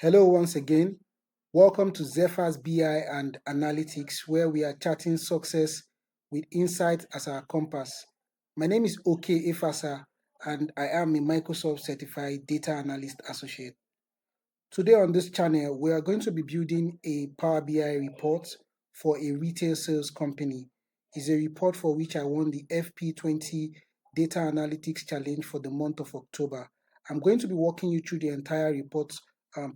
Hello once again. Welcome to Zephyr's BI and Analytics, where we are charting success with insight as our compass. My name is OK Ifasa, and I am a Microsoft Certified Data Analyst Associate. Today on this channel, we are going to be building a Power BI report for a retail sales company. It's a report for which I won the FP20 Data Analytics Challenge for the month of October. I'm going to be walking you through the entire report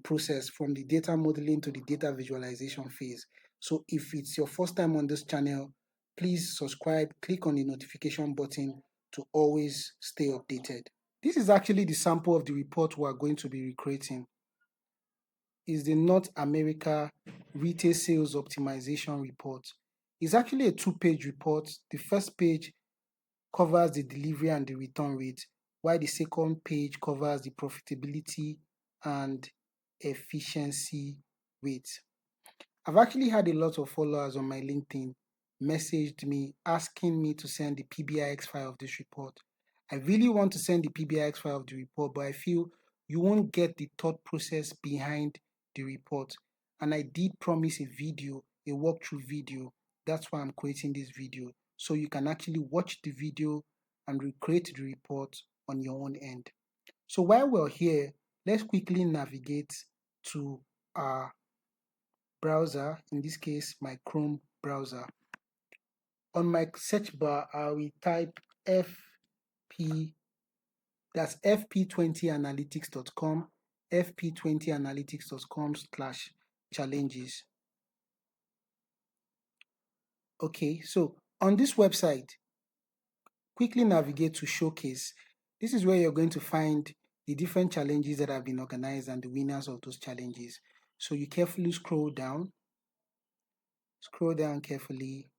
process from the data modeling to the data visualization phase. So if it's your first time on this channel, please subscribe, click on the notification button to always stay updated. This is actually the sample of the report we are going to be recreating. Is the North America Retail Sales Optimization Report. It's actually a two-page report. The first page covers the delivery and the return rate, while the second page covers the profitability and efficiency rate. I've actually had a lot of followers on my LinkedIn messaged me asking me to send the PBIX file of this report. I really want to send the PBIX file of the report, but I feel you won't get the thought process behind the report. And I did promise a video, a walkthrough video. That's why I'm creating this video, so you can actually watch the video and recreate the report on your own end. So while we're here, let's quickly navigate to our browser, in this case my Chrome browser. On my search bar, I will type that's fp20analytics.com, fp20analytics.com/challenges. Okay, so on this website, quickly navigate to Showcase. This is where you're going to find the different challenges that have been organized and the winners of those challenges. So you carefully scroll down carefully.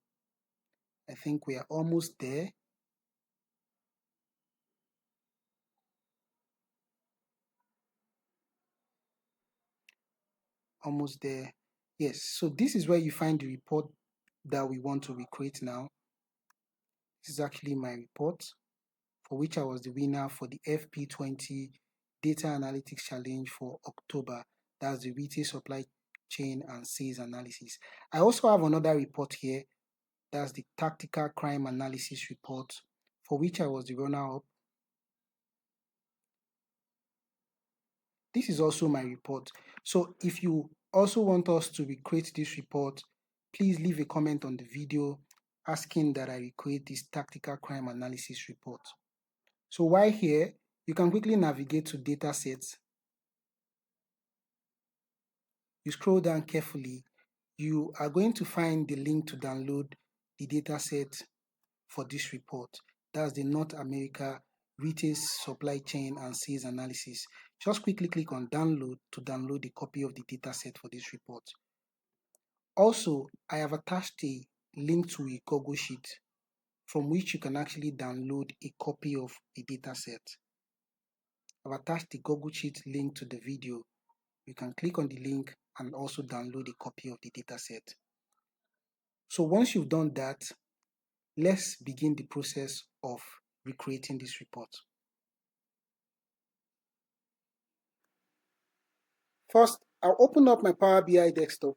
I think we are almost there. Almost there. Yes, so this is where you find the report that we want to recreate now. This is actually my report, for which I was the winner for the FP20 Data Analytics Challenge for October. That's the Retail Supply Chain and Sales Analysis. I also have another report here. That's the Tactical Crime Analysis Report, for which I was the runner-up. This is also my report. So if you also want us to recreate this report, please leave a comment on the video asking that I recreate this Tactical Crime Analysis Report. So while here, you can quickly navigate to data sets. You scroll down carefully. You are going to find the link to download the data set for this report. That's the North America Retail Supply Chain and Sales Analysis. Just quickly click on download to download a copy of the data set for this report. Also, I have attached a link to a Google Sheet from which you can actually download a copy of the data set. I've attached the Google Sheet link to the video. You can click on the link and also download a copy of the data set. So once you've done that, let's begin the process of recreating this report. First, I'll open up my Power BI desktop.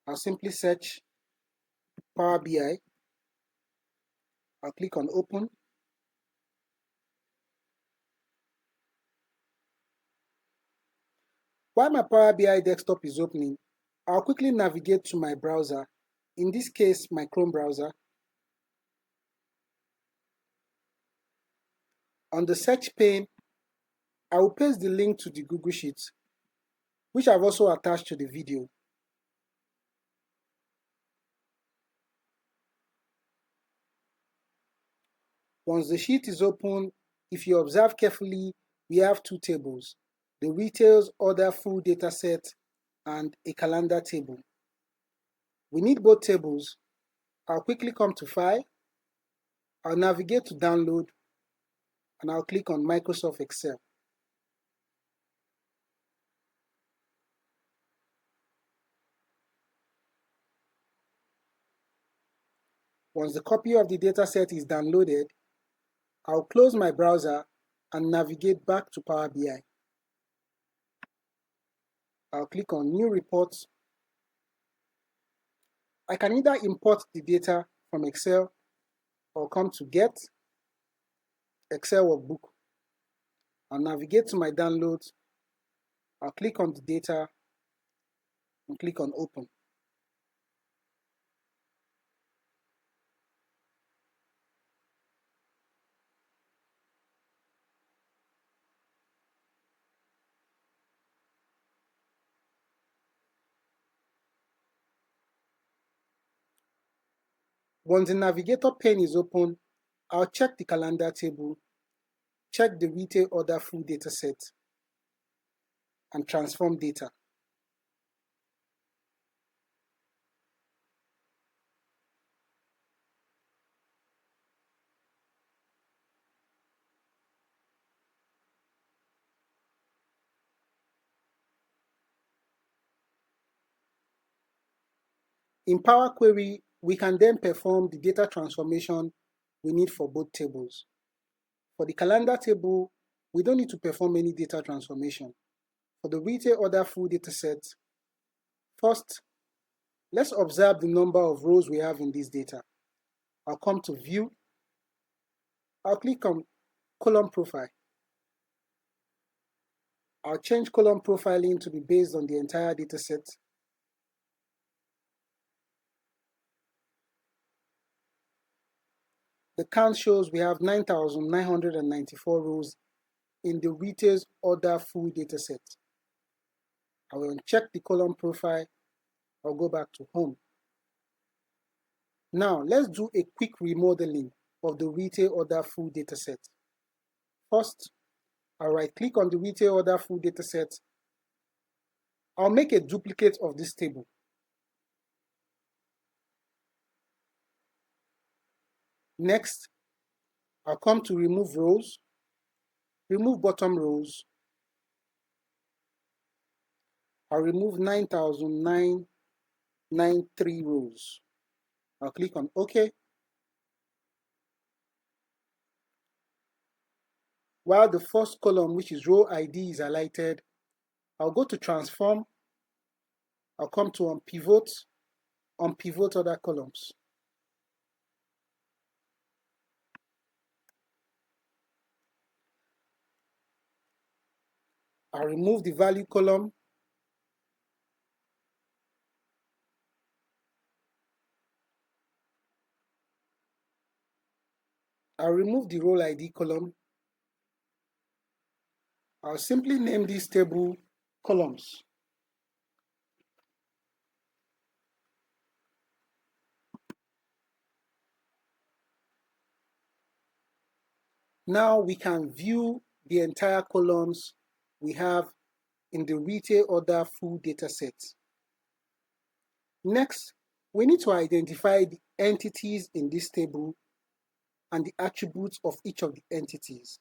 I'll simply search Power BI. I'll click on Open. While my Power BI desktop is opening, I'll quickly navigate to my browser, in this case my Chrome browser. On the search pane, I will paste the link to the Google Sheets, which I've also attached to the video. Once the sheet is open, if you observe carefully, we have two tables: the retails order full data set and a calendar table. We need both tables. I'll quickly come to File, I'll navigate to Download, and I'll click on Microsoft Excel. Once the copy of the dataset is downloaded, I'll close my browser and navigate back to Power BI. I'll click on New Report. I can either import the data from Excel or come to Get, Excel Workbook. I'll navigate to my downloads. I'll click on the data and click on Open. Once the navigator pane is open, I'll check the calendar table, check the retail order full data set, and transform data. In Power Query, we can then perform the data transformation we need for both tables. For the calendar table, we don't need to perform any data transformation. For the retail order full data set, first, let's observe the number of rows we have in this data. I'll come to View. I'll click on Column Profile. I'll change column profiling to be based on the entire data set. The count shows we have 9,994 rows in the retail order full data set. I will uncheck the column profile. I'll go back to Home. Now, let's do a quick remodeling of the retail order full data set. First, I'll right-click on the retail order full data set. I'll make a duplicate of this table. Next, I'll come to Remove Rows, remove bottom rows. I'll remove 9,993 rows. I'll click on OK. While the first column, which is row ID, is highlighted, I'll go to Transform. I'll come to Unpivot other columns. I'll remove the value column. I'll remove the role ID column. I'll simply name this table Columns. Now we can view the entire columns we have in the retail order full data set. Next, we need to identify the entities in this table and the attributes of each of the entities.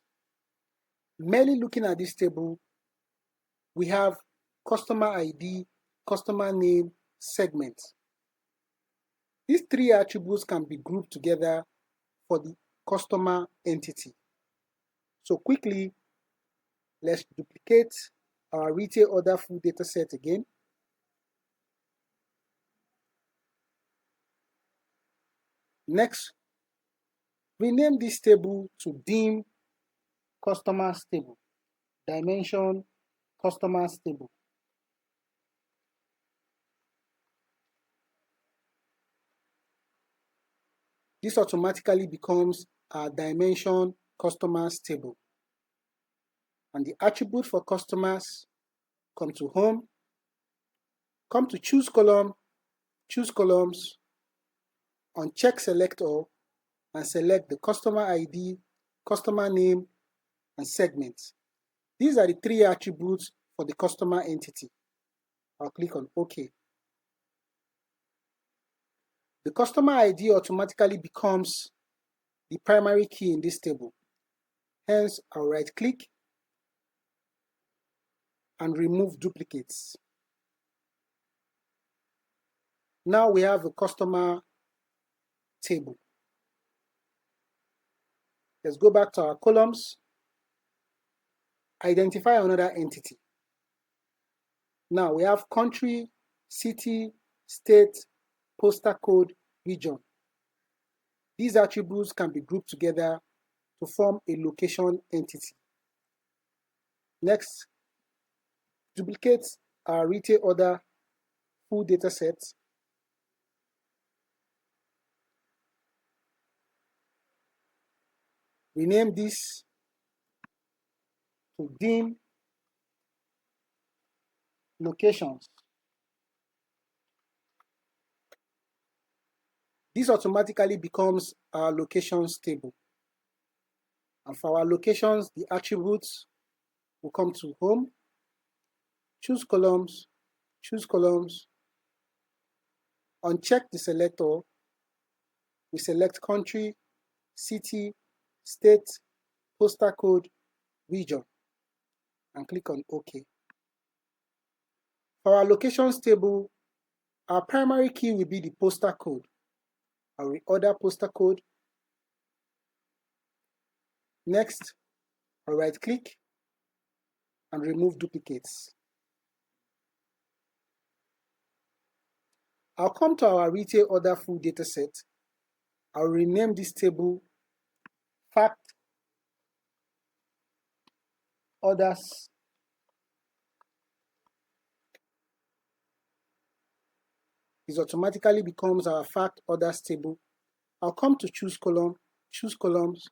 Merely looking at this table, we have customer ID, customer name, segment. These three attributes can be grouped together for the customer entity. So quickly, let's duplicate our retail order full data set again. Next, rename this table to Dim Customers Table, Dimension Customers Table. This automatically becomes our Dimension Customers Table. And the attribute for customers, come to Home, come to Choose Column, choose Columns, uncheck Select All, and select the customer ID, customer name, and segment. These are the three attributes for the customer entity. I'll click on OK. The customer ID automatically becomes the primary key in this table. Hence, I'll right-click and remove duplicates. Now we have a customer table. Let's go back to our columns. Identify another entity. Now we have country, city, state, postal code, region. These attributes can be grouped together to form a location entity. Next, duplicate our retail order full data set. Rename this to dim locations. This automatically becomes our locations table. And for our locations, the attributes will come to home, choose columns, uncheck the selector, we select country, city, state, postal code, region, and click on OK. For our locations table, our primary key will be the postal code. I will reorder postal code. Next, I'll right click and remove duplicates. I'll come to our retail order full data set. I'll rename this table fact orders. It automatically becomes our fact orders table. I'll come to choose columns.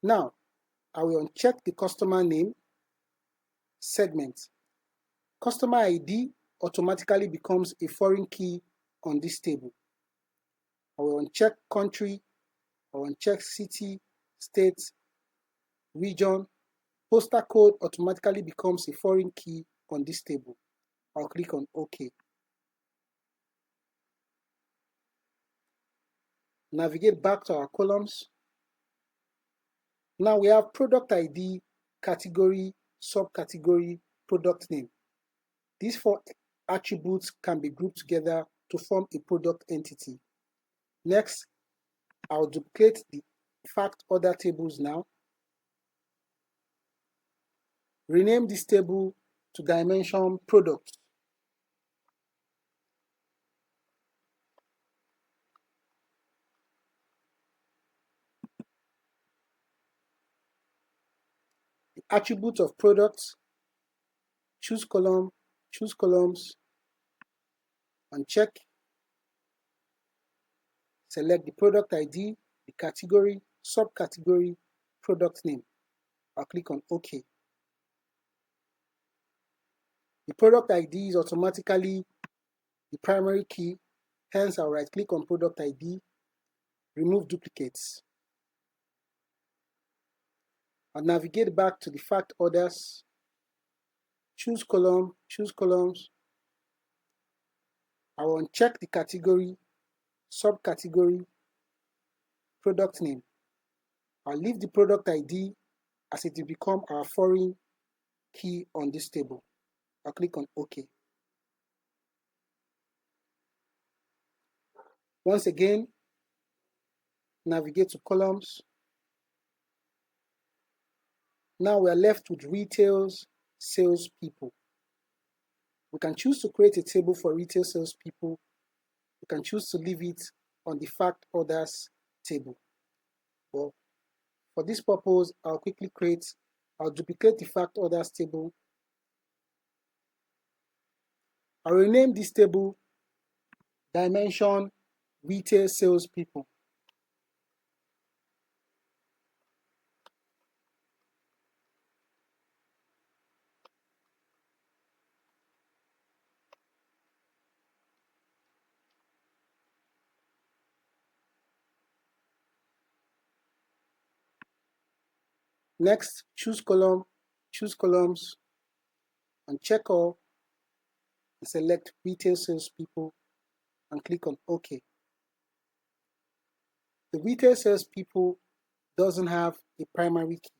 Now, I will uncheck the customer name segment. Customer ID automatically becomes a foreign key on this table. I will uncheck country, I will uncheck city, state, region. Postal code automatically becomes a foreign key on this table. I'll click on OK. Navigate back to our columns. Now we have product ID, category, subcategory, product name. These four attributes can be grouped together to form a product entity. Next, I'll duplicate the fact order tables now. Rename this table to dimension product. The attribute of products, choose columns, uncheck, select the product ID, the category, subcategory, product name. I'll click on OK. The product ID is automatically the primary key, hence I'll right click on product ID, remove duplicates. I'll navigate back to the fact orders, choose columns. I will uncheck the category, subcategory, product name. I'll leave the product ID as it will become our foreign key on this table. I'll click on OK. Once again, navigate to columns. Now we are left with retails, salespeople. We can choose to create a table for retail salespeople. We can choose to leave it on the fact orders table. Well, for this purpose, I'll duplicate the fact orders table. I'll rename this table dimension retail salespeople. Next, choose columns, uncheck all, and select retail salespeople and click on OK. The retail salespeople doesn't have a primary key.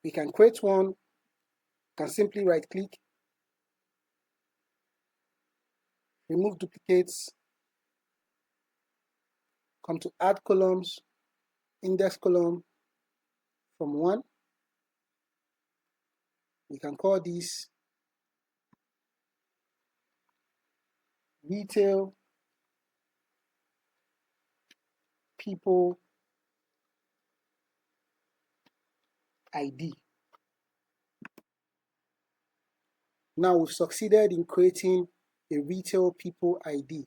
We can create one, can simply right click, remove duplicates, come to add columns, index column from 1, We can call this retail people ID. Now we've succeeded in creating a retail people ID.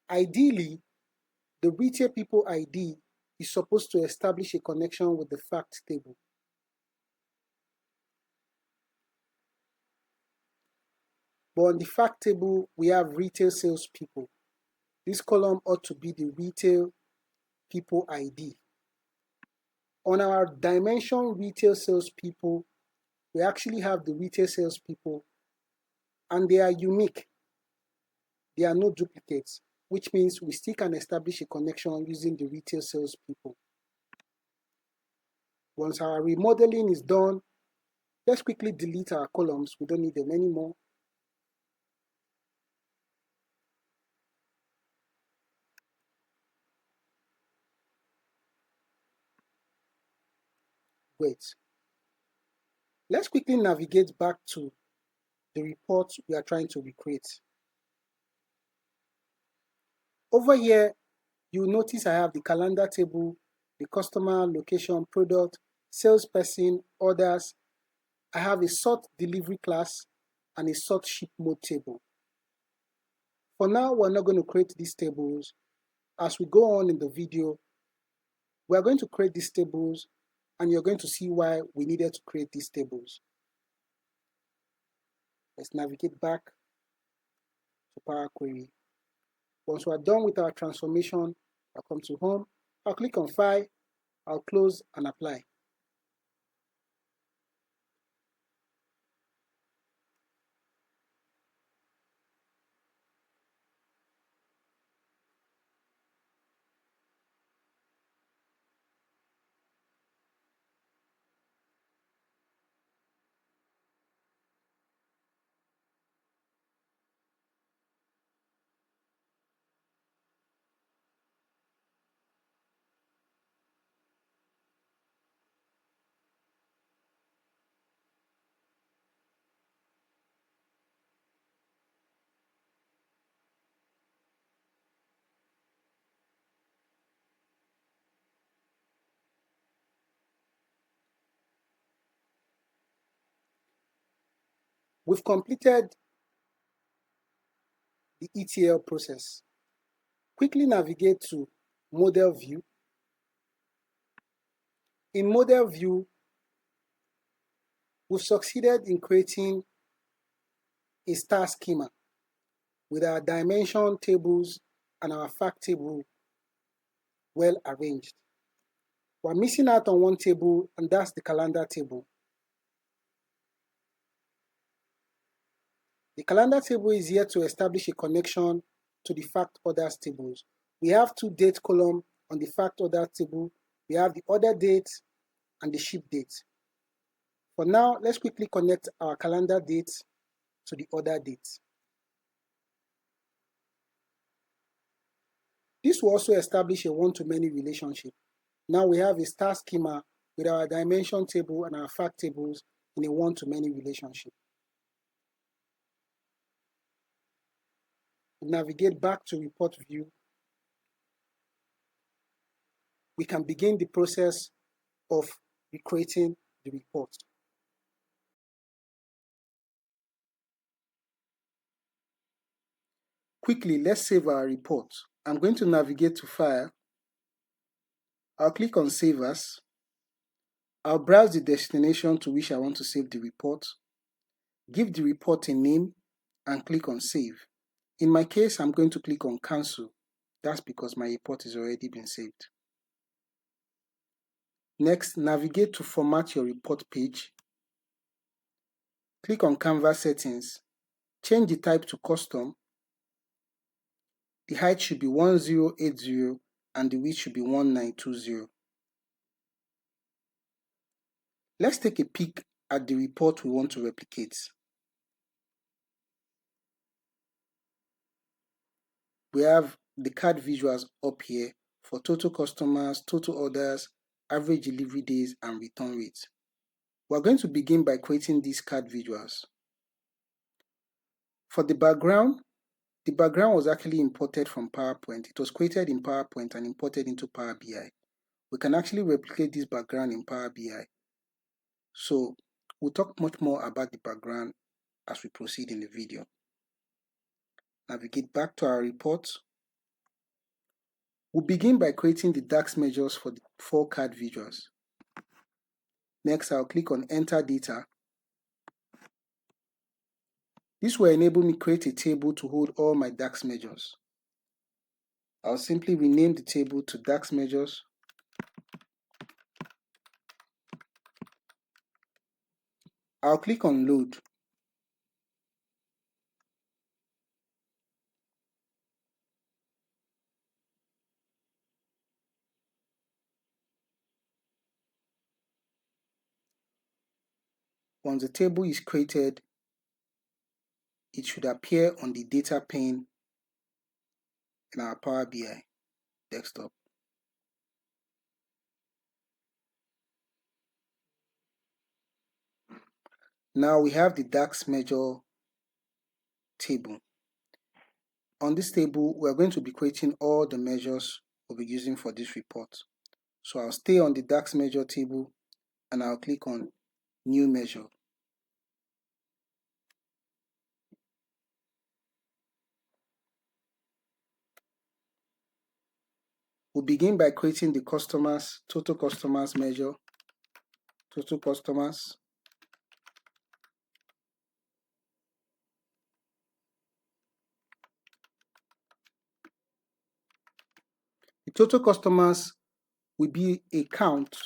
Ideally, the retail people ID is supposed to establish a connection with the fact table. But on the fact table, we have retail salespeople. This column ought to be the retail people ID. On our dimension retail salespeople, we actually have the retail salespeople, and they are unique. There are no duplicates, which means we still can establish a connection using the retail salespeople. Once our remodeling is done, let's quickly delete our columns. We don't need them anymore. Great. Let's quickly navigate back to the report we are trying to recreate. Over here, you'll notice I have the calendar table, the customer, location, product, salesperson, orders. I have a sort delivery class and a sort ship mode table. For now, we're not going to create these tables. As we go on in the video, we're going to create these tables, and you're going to see why we needed to create these tables. Let's navigate back to Power Query. Once we're done with our transformation, I'll come to Home, I'll click on File, I'll close and apply. We've completed the ETL process. Quickly navigate to Model View. In Model View, we've succeeded in creating a star schema with our dimension tables and our fact table well arranged. We're missing out on one table, and that's the calendar table. The calendar table is here to establish a connection to the fact orders tables. We have two date columns on the fact order table. We have the order date and the ship date. For now, let's quickly connect our calendar date to the order date. This will also establish a one-to-many relationship. Now we have a star schema with our dimension table and our fact tables in a one-to-many relationship. We navigate back to report view. We can begin the process of recreating the report. Quickly, let's save our report. I'm going to navigate to File. I'll click on Save As. I'll browse the destination to which I want to save the report. Give the report a name and click on Save. In my case, I'm going to click on Cancel. That's because my report has already been saved. Next, navigate to Format Your Report page. Click on Canvas Settings. Change the type to Custom. The height should be 1080 and the width should be 1920. Let's take a peek at the report we want to replicate. We have the card visuals up here for total customers, total orders, average delivery days, and return rates. We're going to begin by creating these card visuals. For the background was actually imported from PowerPoint. It was created in PowerPoint and imported into Power BI. We can actually replicate this background in Power BI. So we'll talk much more about the background as we proceed in the video. Navigate back to our report. We'll begin by creating the DAX measures for the 4 card visuals. Next, I'll click on Enter Data. This will enable me to create a table to hold all my DAX measures. I'll simply rename the table to DAX measures. I'll click on Load. Once the table is created, it should appear on the data pane in our Power BI desktop. Now we have the DAX measure table. On this table, we're going to be creating all the measures we'll be using for this report. So I'll stay on the DAX measure table and I'll click on New Measure. We'll begin by creating the total customers measure, total customers. The total customers will be a count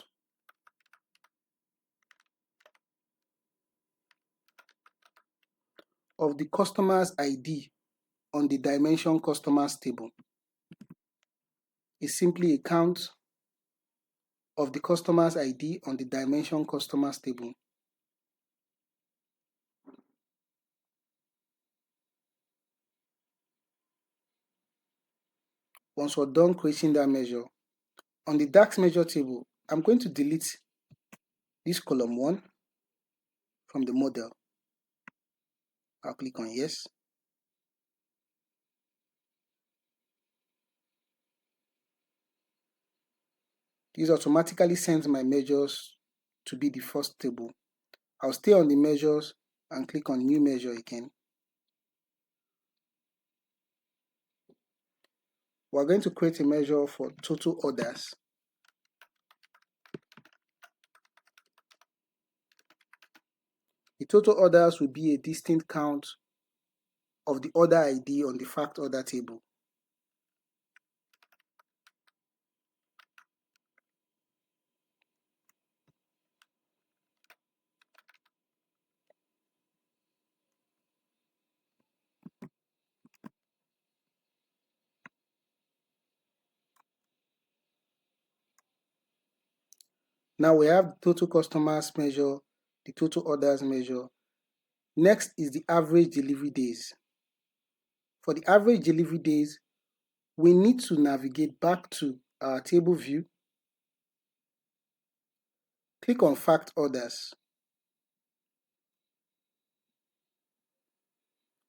of the customer's ID on the dimension customers table. It's simply a count of the customer's ID on the dimension customers table. Once we're done creating that measure, on the DAX measure table, I'm going to delete this column 1 from the model. I'll click on Yes. This automatically sends my measures to be the first table. I'll stay on the measures and click on New Measure again. We're going to create a measure for total orders. The total orders will be a distinct count of the order ID on the fact order table. Now we have the total customers measure, the total orders measure. Next is the average delivery days. For the average delivery days, we need to navigate back to our table view. Click on fact orders.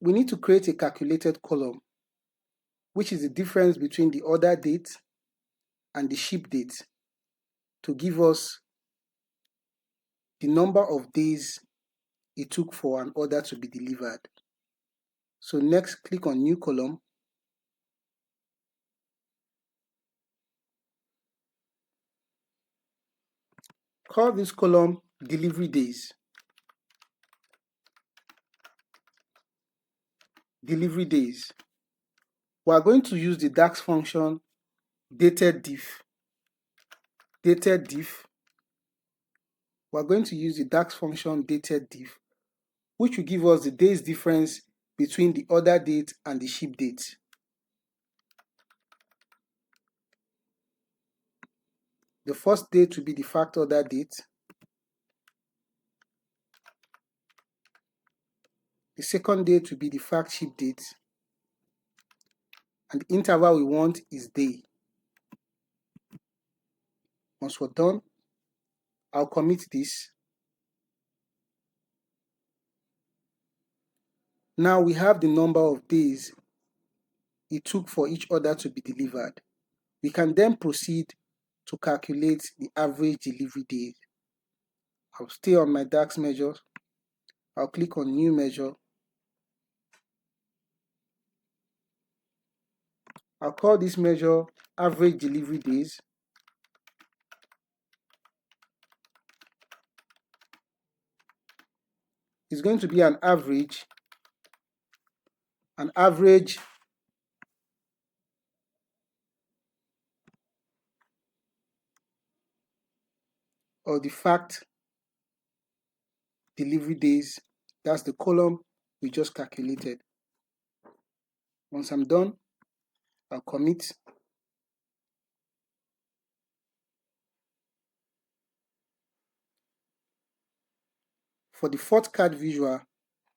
We need to create a calculated column, which is the difference between the order date and the ship date, to give us the number of days it took for an order to be delivered. So next, click on New Column. Call this column Delivery Days. Delivery Days. We are going to use the DAX function dated diff. Dated diff. We are going to use the DAX function dated diff, which will give us the days difference between the order date and the ship date. The first date will be the fact order date. The second date will be the fact ship date. And the interval we want is day. Once we're done, I'll commit this. Now we have the number of days it took for each order to be delivered. We can then proceed to calculate the average delivery days. I'll stay on my DAX measure. I'll click on New Measure. I'll call this measure Average Delivery Days. It's going to be an average of the fact delivery days. That's the column we just calculated. Once I'm done, I'll commit. For the fourth card visual,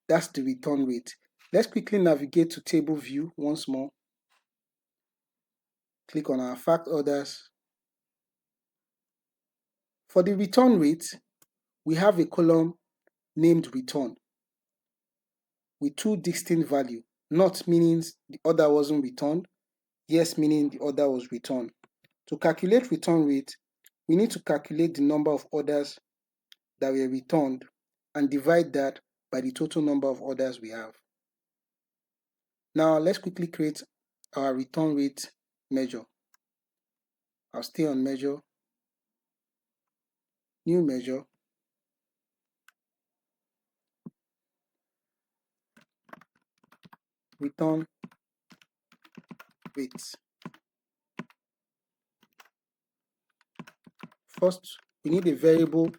that's the return rate. Let's quickly navigate to table view once more. Click on our fact orders. For the return rate, we have a column named return with two distinct values. Not meaning the order wasn't returned, yes meaning the order was returned. To calculate return rate, we need to calculate the number of orders that were returned and divide that by the total number of orders we have. Now let's quickly create our return rate measure. I'll stay on measure, new measure, return rates. First, we need a variable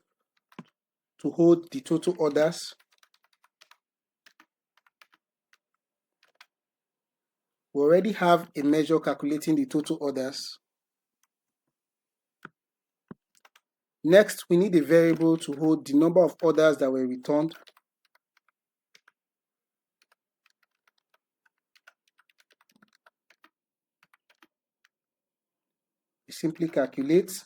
to hold the total orders. We already have a measure calculating the total orders. Next, we need a variable to hold the number of orders that were returned. We simply calculate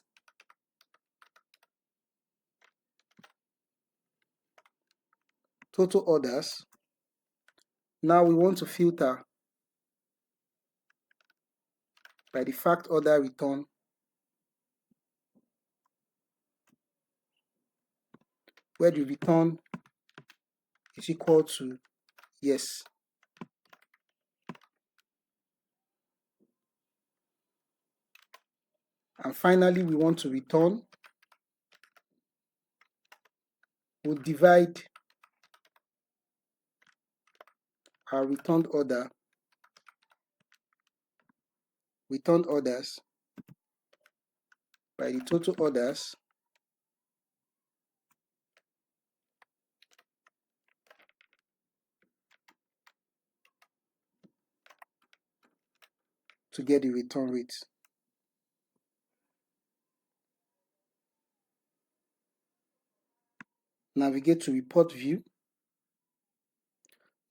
total orders. Now we want to filter by the fact order return where the return is equal to yes. And finally, we want to return. We'll divide our returned orders by the total orders to get the return rate. Navigate to report view.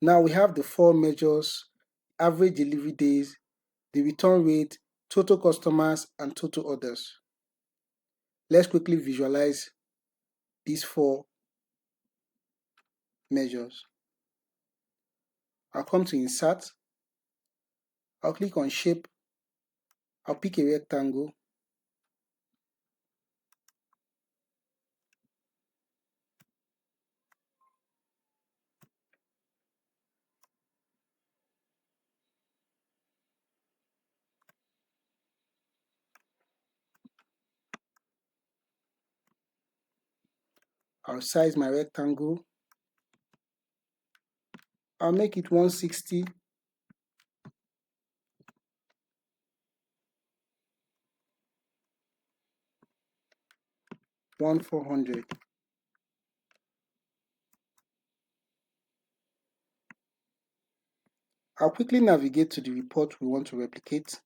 Now we have the four measures: average delivery days, the return rate, total customers, and total orders. Let's quickly visualize these four measures. I'll come to insert. I'll click on shape. I'll pick a rectangle. I'll size my rectangle. I'll make it 160. One 400. I'll quickly navigate to the report we want to replicate.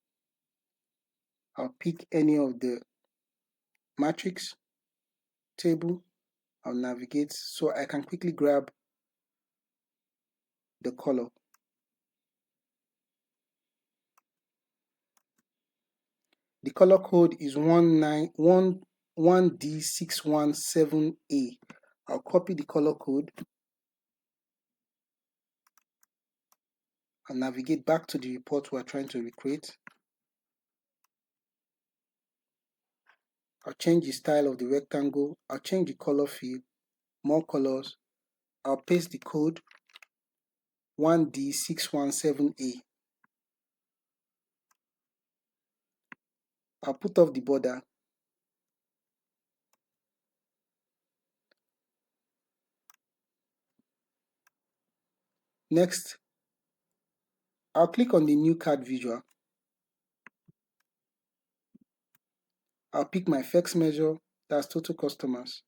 I'll pick any of the matrix table. I'll navigate so I can quickly grab the color. The color code is 1D617A. I'll copy the color code. I'll navigate back to the report we're trying to recreate. I'll change the style of the rectangle. I'll change the color field, more colors. I'll paste the code 1D617A. I'll put off the border. Next, I'll click on the new card visual. I'll pick my first measure, that's total customers.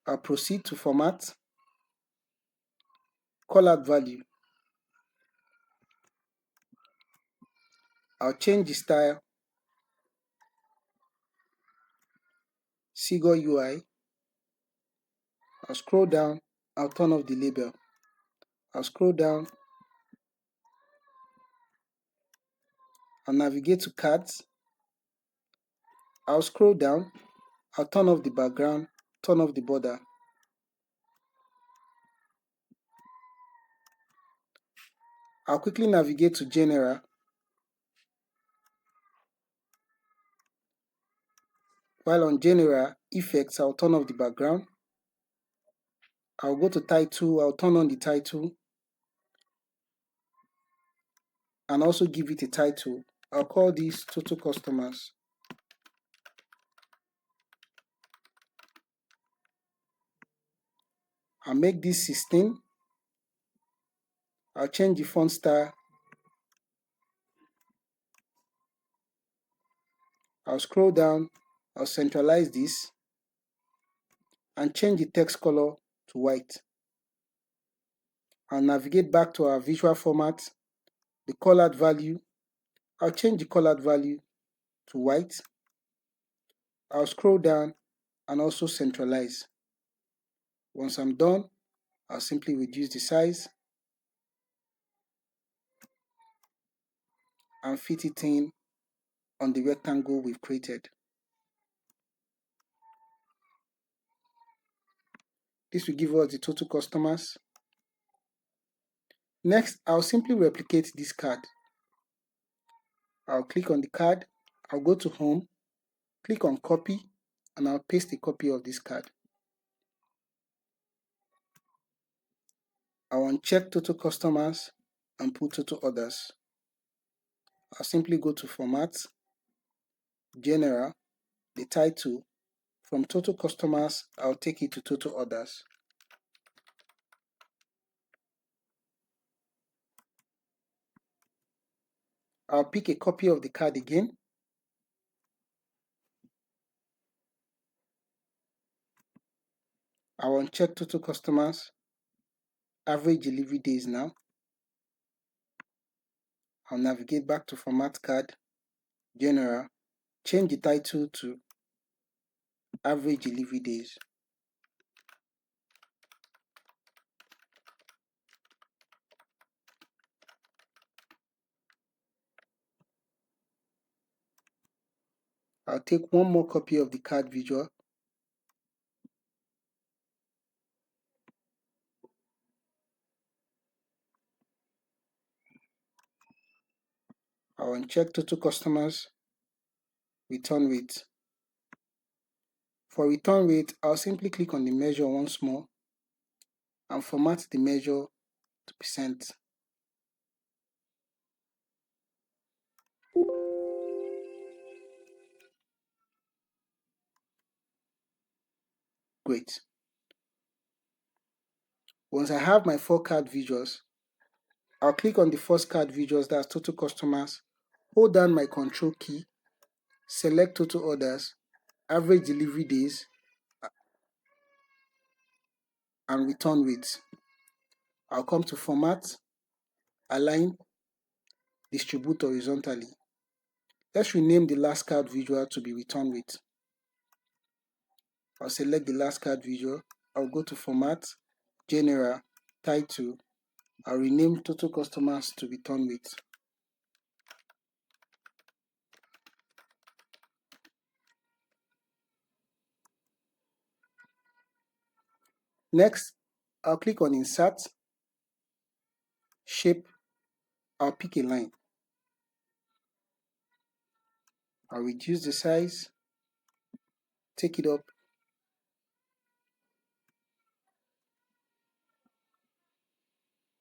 I'll proceed to format, call out value. I'll change the style, Figure UI. I'll scroll down, I'll turn off the label. I'll scroll down, I'll navigate to cards. I'll scroll down, I'll turn off the background, turn off the border. I'll quickly navigate to General. While on General, Effects, I'll turn off the background. I'll go to Title, I'll turn on the title and also give it a title. I'll call this Total Customers. I'll make this 16. I'll change the font style. I'll scroll down, I'll centralize this and change the text color to white. I'll navigate back to our visual format, the colored value. I'll change the colored value to white. I'll scroll down and also centralize. Once I'm done, I'll simply reduce the size and fit it in on the rectangle we've created. This will give us the total customers. Next, I'll simply replicate this card. I'll click on the card, I'll go to Home, click on Copy, and I'll paste a copy of this card. I'll uncheck Total Customers and put Total Orders. I'll simply go to Format, General, the title. From Total Customers, I'll take it to Total Orders. I'll pick a copy of the card again. I'll uncheck Total Customers, Average Delivery Days now. I'll navigate back to Format Card, General, change the title to Average Delivery Days. I'll take one more copy of the card visual. I'll uncheck Total Customers, Return Rate. For return rate, I'll simply click on the measure once more and format the measure to percent. Great. Once I have my 4 card visuals, I'll click on the first card visuals, that's Total Customers, hold down my Control key, select Total Orders, Average Delivery Days, and Return Rate. I'll come to Format, Align, Distribute Horizontally. Let's rename the last card visual to be Return Rate. I'll select the last card visual. I'll go to Format, General, Title. I'll rename Total Customers to Return Rate. Next, I'll click on Insert, Shape. I'll pick a line. I'll reduce the size, take it up,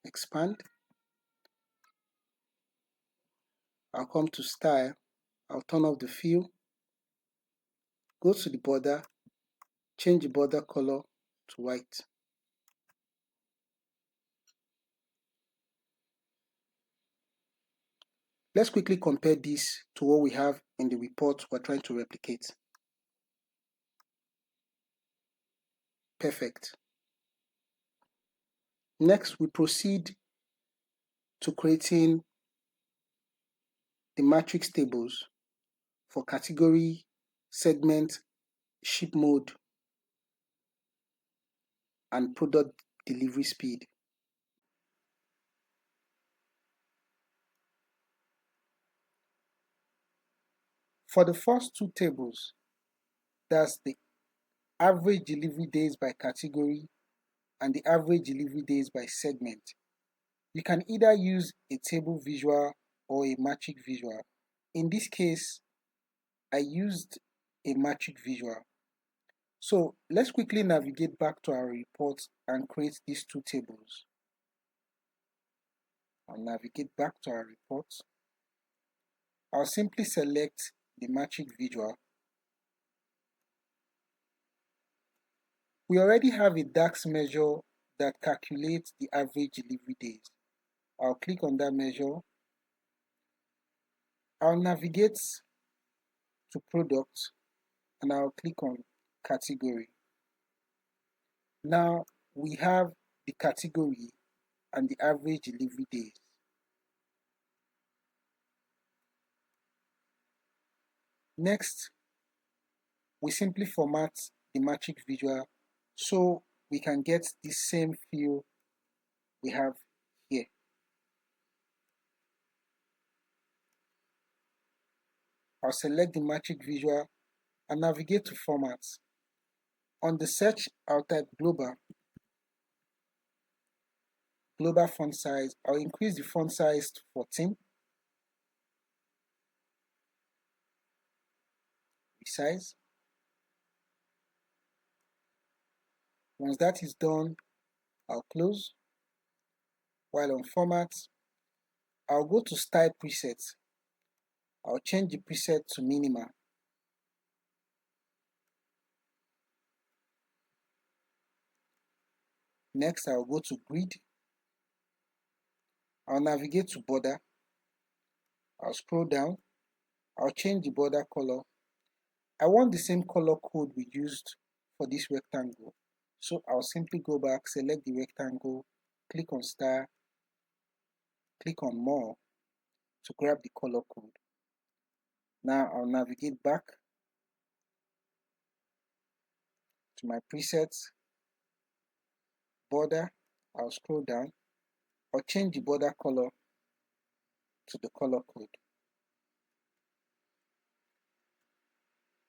expand. I'll come to Style. I'll turn off the fill, go to the border, change the border color to white. Let's quickly compare this to what we have in the report we're trying to replicate. Perfect. Next, we proceed to creating the matrix tables for category, segment, ship mode, and product delivery speed. For the first two tables, that's the average delivery days by category and the average delivery days by segment. You can either use a table visual or a matrix visual. In this case, I used a matrix visual. So let's quickly navigate back to our report and create these two tables. I'll navigate back to our report. I'll simply select the matrix visual. We already have a DAX measure that calculates the average delivery days. I'll click on that measure. I'll navigate to product and I'll click on category. Now we have the category and the average delivery days. Next, we simply format the matrix visual so we can get the same feel we have here. I'll select the matrix visual and navigate to formats. On the search, I'll type global font size. I'll increase the font size to 14. Resize. Once that is done, I'll close. While on format, I'll go to style presets. I'll change the preset to minimal. Next, I'll go to grid. I'll navigate to border. I'll scroll down. I'll change the border color. I want the same color code we used for this rectangle. So I'll simply go back, select the rectangle, click on style, click on more to grab the color code. Now I'll navigate back to my presets, border. I'll scroll down. I'll change the border color to the color code.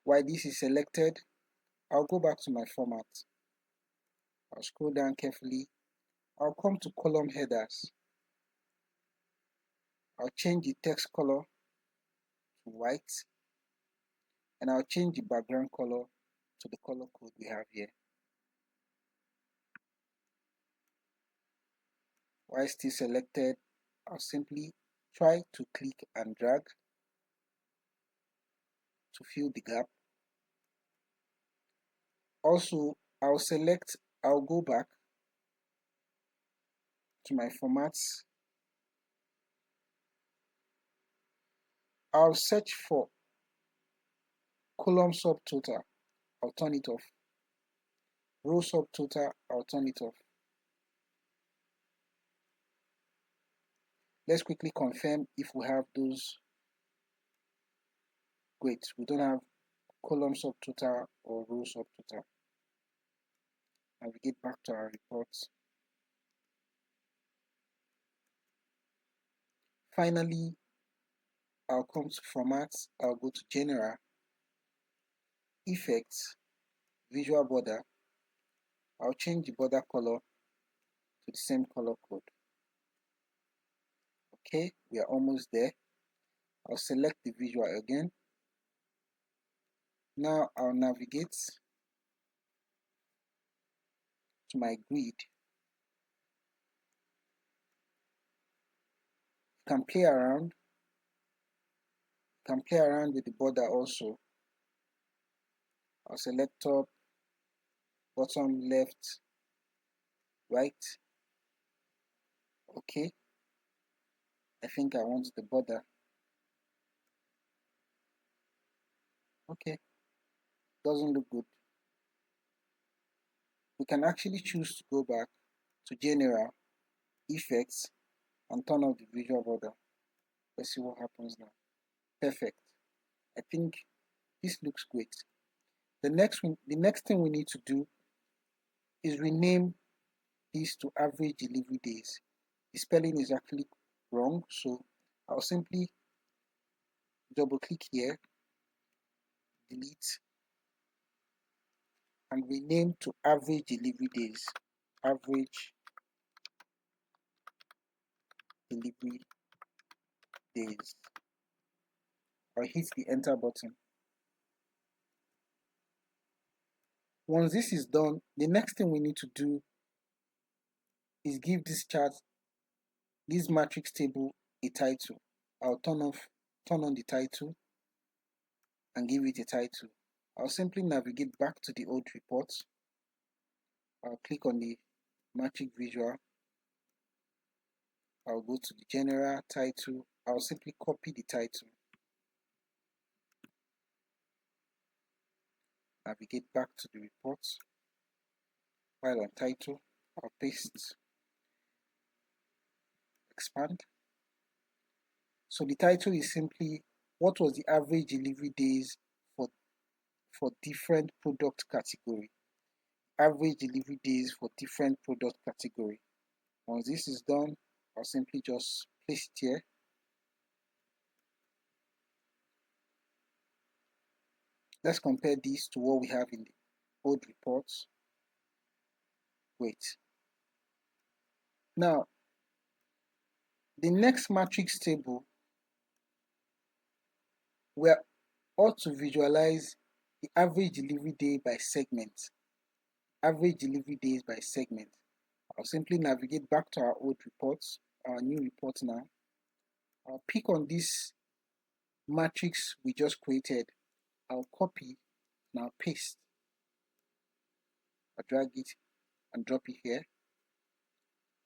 While this is selected, I'll go back to my format. I'll scroll down carefully. I'll come to column headers. I'll change the text color to white and I'll change the background color to the color code we have here. While still selected, I'll simply try to click and drag to fill the gap. Also, I'll go back to my formats. I'll search for column subtotal. I'll turn it off. Row subtotal, I'll turn it off. Let's quickly confirm if we have those. Great, we don't have column subtotal or row subtotal. Navigate back to our reports. Finally, I'll come to formats. I'll go to general, effects, visual border. I'll change the border color to the same color code. Okay, we are almost there. I'll select the visual again. Now I'll navigate to my grid. You can play around. You can play around with the border also. I'll select top, bottom, left, right. Okay, I think I want the border. Okay, doesn't look good. We can actually choose to go back to General, Effects, and turn off the visual border. Let's see what happens now. Perfect. I think this looks great. The next thing we need to do is rename this to average delivery days. The spelling is actually wrong, so I'll simply double click here, delete, and rename to average delivery days. Average delivery days. I'll hit the enter button. Once this is done, the next thing we need to do is give this chart, this matrix table, a title. I'll turn on the title and give it a title. I'll simply navigate back to the old report. I'll click on the matrix visual. I'll go to the general title. I'll simply copy the title. Navigate back to the report. File and title. I'll paste. Expand. So the title is simply what was the average delivery days for different product category. Average delivery days for different product category. Once this is done, I'll simply just place it here. Let's compare this to what we have in the old reports. Great. Now, the next matrix table, we ought to visualize the average delivery day by segment. Average delivery days by segment. I'll simply navigate back to our old reports, our new report now. I'll pick on this matrix we just created. I'll copy and I'll paste. I'll drag it and drop it here.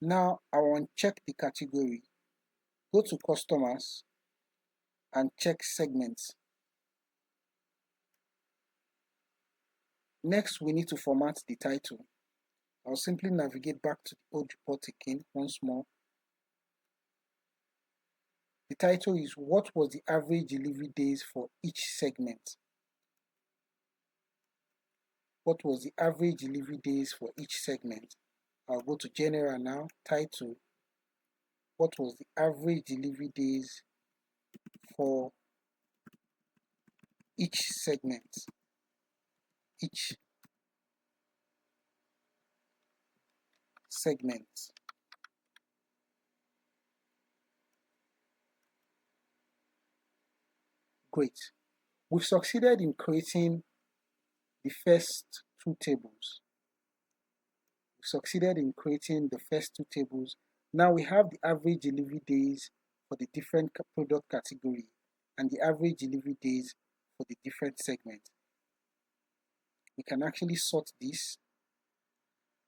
Now I'll uncheck the category. Go to customers and check segments. Next, we need to format the title. I'll simply navigate back to the old report again once more. The title is what was the average delivery days for each segment. What was the average delivery days for each segment? I'll go to general now, title. What was the average delivery days for each segment? Each segment. Great. We've succeeded in creating the first two tables. Now we have the average delivery days for the different product category and the average delivery days for the different segments. We can actually sort this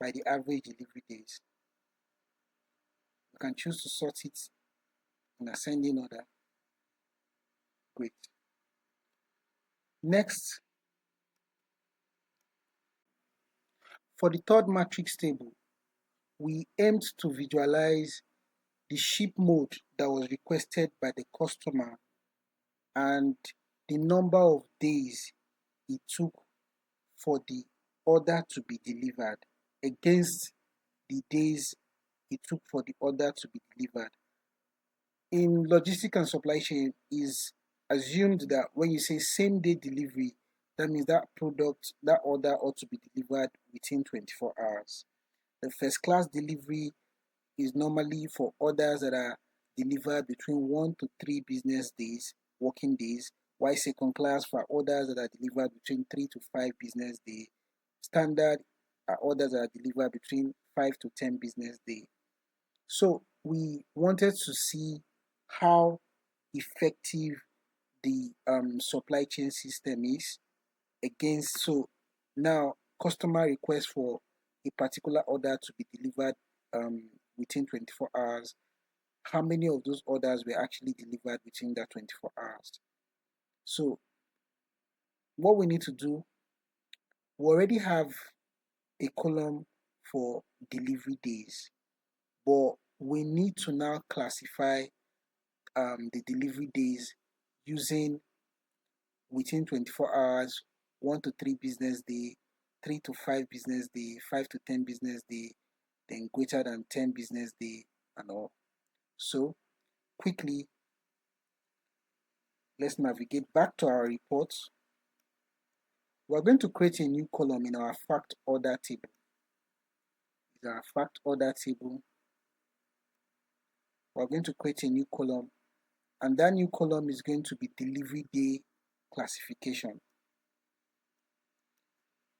by the average delivery days. We can choose to sort it in ascending order. Great. Next, for the third matrix table, we aimed to visualize the ship mode that was requested by the customer and the number of days it took for the order to be delivered against the days it took for the order to be delivered. In logistics and supply chain, is assumed that when you say same day delivery, That means that order ought to be delivered within 24 hours. The first class delivery is normally for orders that are delivered between 1 to 3 working days, while second class for orders that are delivered between 3 to 5 business days. Standard are orders that are delivered between 5 to 10 business days. So we wanted to see how effective the supply chain system is against. So now customer requests for a particular order to be delivered within 24 hours. How many of those orders were actually delivered within that 24 hours? So what we need to do, we already have a column for delivery days, but we need to now classify the delivery days using within 24 hours, 1 to 3 business day, 3 to 5 business day, 5 to 10 business day, then greater than 10 business day, and all. So quickly, let's navigate back to our reports. We're going to create a new column in our fact order table. It's our fact order table. We're going to create a new column, and that new column is going to be delivery day classification.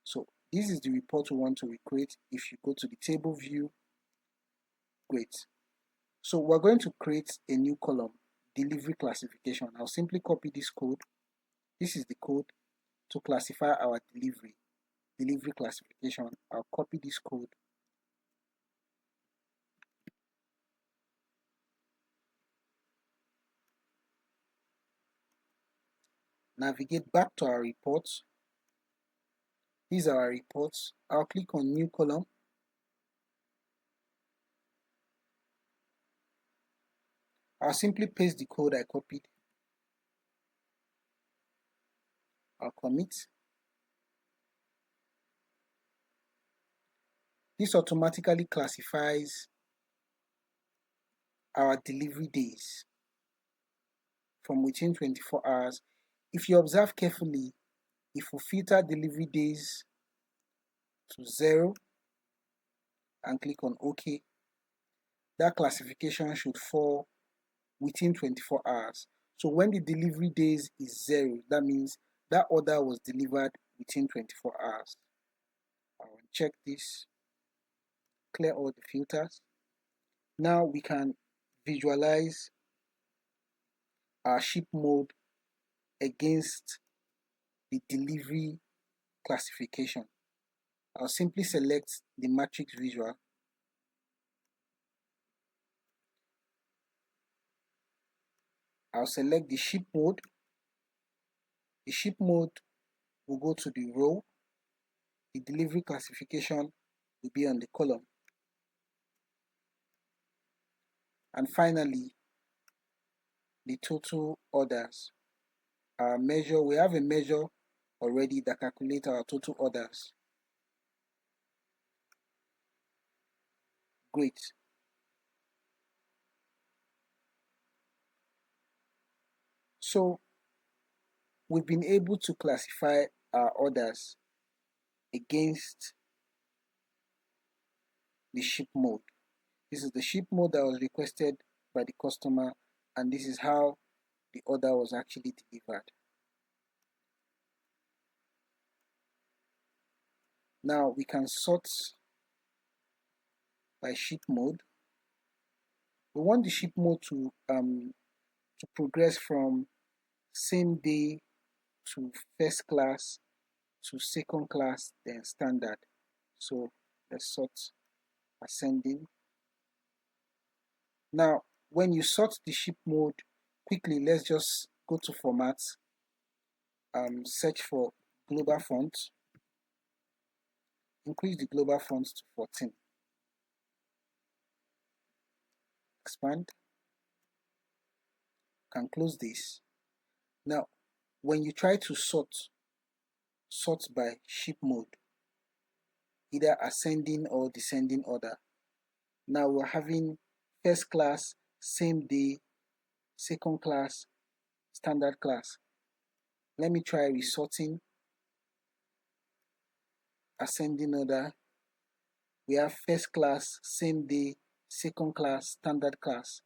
So this is the report we want to recreate. If you go to the table view, great. So we're going to create a new column, delivery classification. I'll simply copy this code. This is the code to classify our delivery classification. I'll copy this code. Navigate back to our reports. These are our reports. I'll click on new column. I'll simply paste the code I copied. I'll commit. This automatically classifies our delivery days from within 24 hours. If you observe carefully, if we filter delivery days to 0 and click on OK, that classification should fall within 24 hours. So when the delivery days is 0, that means that order was delivered within 24 hours. I will check this, clear all the filters. Now we can visualize our ship mode against the delivery classification. I'll simply select the matrix visual. I'll select the ship mode. The ship mode will go to the row. The delivery classification will be on the column. And finally, the total orders. Our measure, we have a measure already that calculates our total orders. Great. So we've been able to classify our orders against the ship mode. This is the ship mode that was requested by the customer, and this is how the order was actually delivered. Now we can sort by ship mode. We want the ship mode to progress from same day to first class to second class, then standard. So let's sort ascending. Now when you sort the ship mode, quickly let's just go to format, search for global font, increase the global font to 14, expand, can close this. Now when you try to sort by ship mode, either ascending or descending order, now we're having first class, same day, second class, standard class. Let me try resorting. ascending order. We have first class, same day, second class, standard class.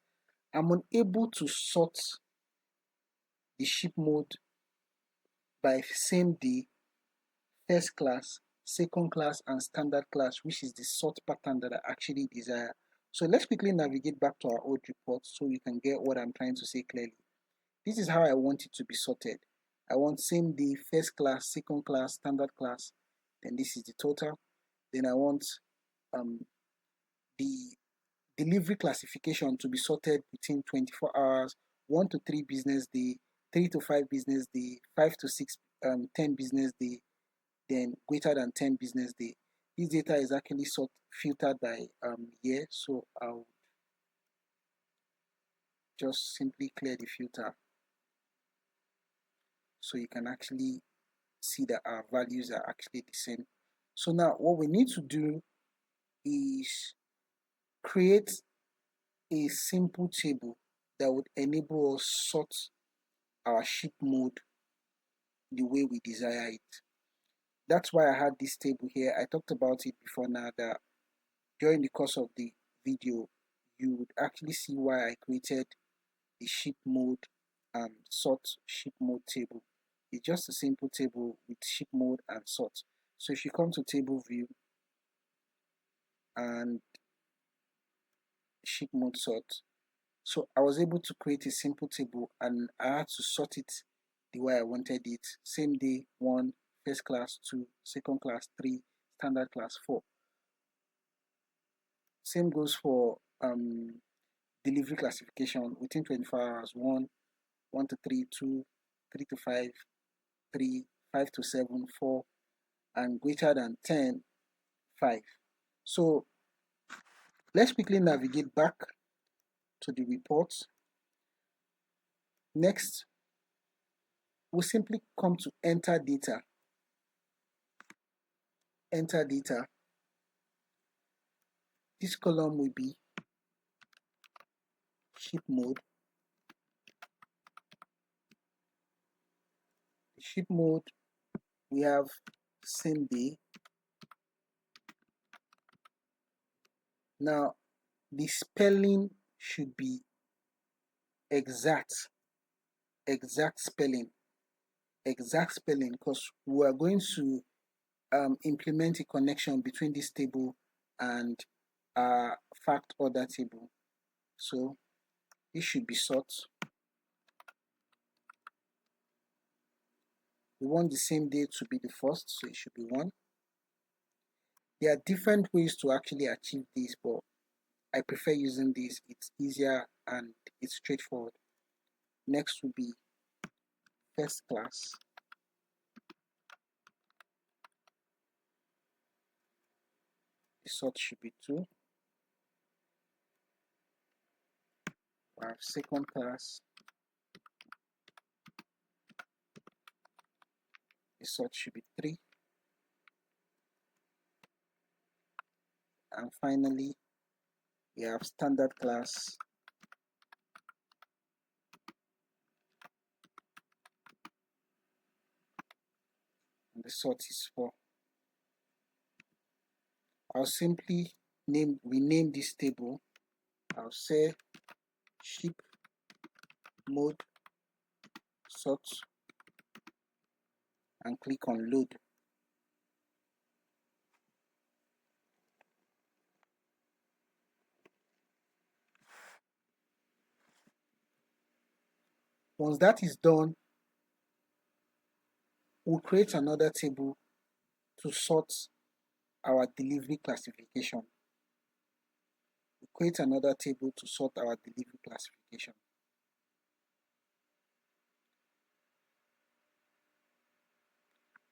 I'm unable to sort the ship mode by same day, first class, second class, and standard class, which is the sort pattern that I actually desire. So let's quickly navigate back to our old report so you can get what I'm trying to say clearly. This is how I want it to be sorted. I want same day, first class, second class, standard class. Then this is the total. Then I want the delivery classification to be sorted within 24 hours, 1 to 3 business day, 3 to 5 business day, 5 to 6, 10 business day, then greater than 10 business day. This data is actually filtered by year, so I'll just simply clear the filter so you can actually see that our values are actually the same. So now what we need to do is create a simple table that would enable us sort our ship mode the way we desire it. That's why I had this table here. I talked about it before now that during the course of the video, you would actually see why I created the ship mode and sort ship mode table. It's just a simple table with ship mode and sort. So if you come to table view and ship mode sort, so I was able to create a simple table and I had to sort it the way I wanted it. Same day 1, first class 2, second class 3, standard class 4. Same goes for delivery classification within 24 hours 1, 1 to 3, 2, 3 to 5, 3, 5 to 7, 4, and greater than 10, 5. So let's quickly navigate back to the report. Next, we'll simply come to enter data. Enter data. This column will be ship mode. The ship mode, we have same day. Now, the spelling should be exact spelling, because we are going to implement a connection between this table and our fact order table. So this should be sort. We want the same day to be the first, so it should be 1. There are different ways to actually achieve this, but I prefer using this. It's easier and it's straightforward. Next will be first class. The sort should be 2. We have second class. The sort should be 3. And finally, we have standard class. And the sort is 4. I'll simply rename this table. I'll say ship mode sort and click on load. Once that is done, we'll create another table to sort our delivery classification. We'll create another table to sort our delivery classification.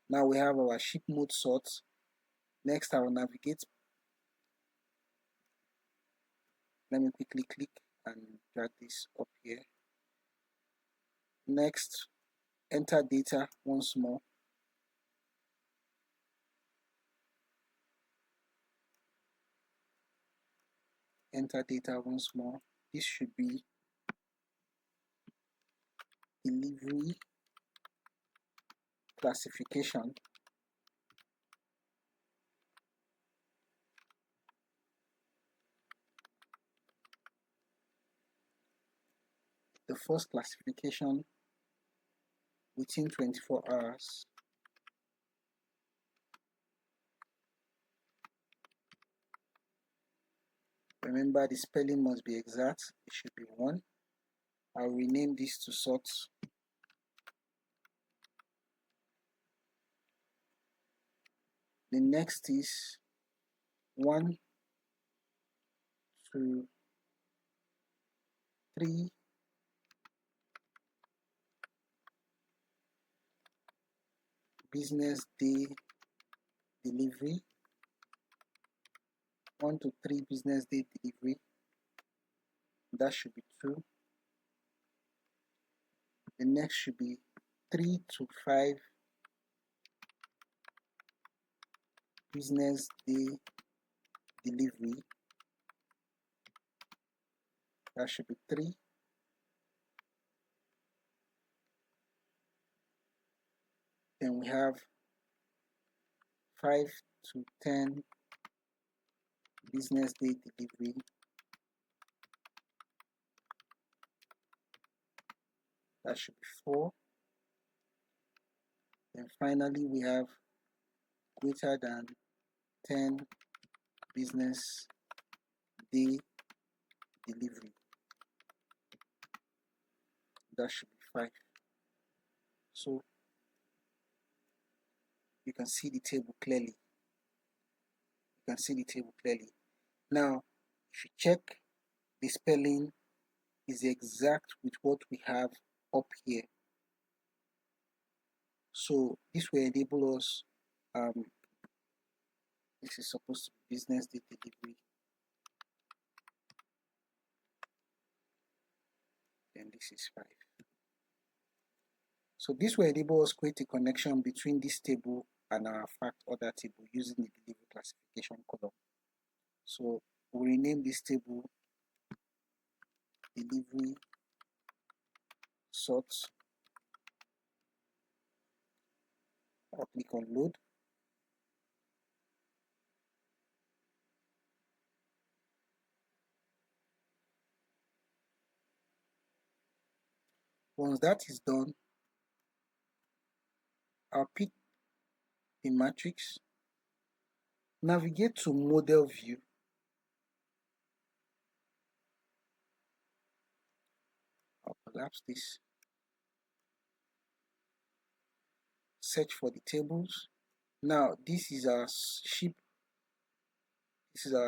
Now we have our ship mode sort. Next, I will navigate. Let me quickly click and drag this up here. Next, enter data once more. Enter data once more. This should be delivery classification. the first classification within 24 hours. Remember, the spelling must be exact. It should be 1. I'll rename this to sort. The next is 1, 2, 3, business day delivery. 1 to 3 business day delivery. That should be 2. The next should be 3 to 5 business day delivery. That should be 3. Then we have 5 to 10 business day delivery. That should be 4. Then finally we have greater than 10 business day delivery. That should be 5. So you can see the table clearly. Now, if you check, the spelling is exact with what we have up here. So this will enable us, this is supposed to be business day delivery. Then this is 5. So this will enable us create a connection between this table and our fact order table using the delivery classification column. So we'll rename this table delivery sort. I'll click on load. Once that is done, I'll pick the matrix, navigate to model view, I'll collapse this, search for the tables. Now this is our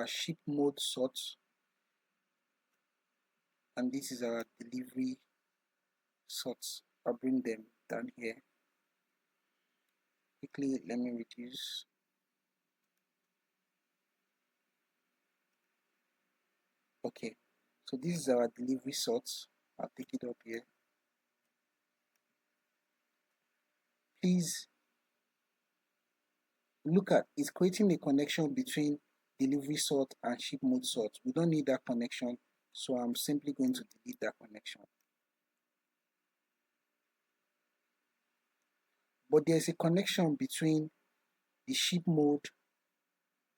ship mode sort, and this is our delivery sorts. I'll bring them down here. Quickly, let me reduce. Okay, so this is our delivery sorts. I'll take it up here. Please look at, it's creating a connection between delivery sort and ship mode sort. We don't need that connection, so I'm simply going to delete that connection. But there's a connection between the ship mode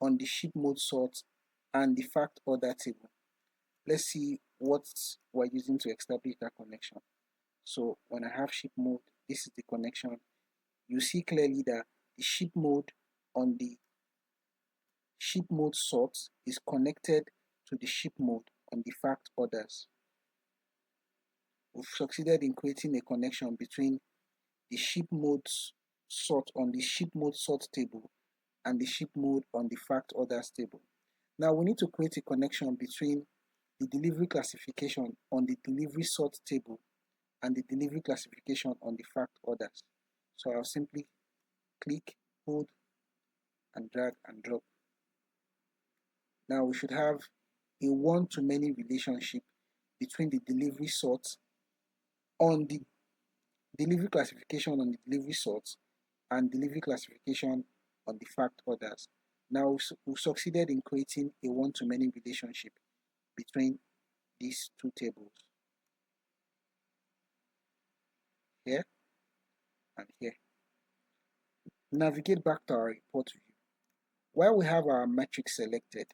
on the ship mode sort and the fact order table. Let's see what we're using to establish that connection. So when I have ship mode, this is the connection. You see clearly that the ship mode on the ship mode sort is connected to the ship mode on the fact orders. We've succeeded in creating a connection between the ship mode sort on the ship mode sort table and the ship mode on the fact orders table. Now we need to create a connection between the delivery classification on the delivery sort table and the delivery classification on the fact orders. So I'll simply click, hold, and drag and drop. Now we should have a one-to-many relationship between the delivery sort on the delivery classification on the delivery sort and delivery classification on the fact orders. Now we've succeeded in creating a one-to-many relationship between these two tables, here and here. Navigate back to our report view. While we have our matrix selected,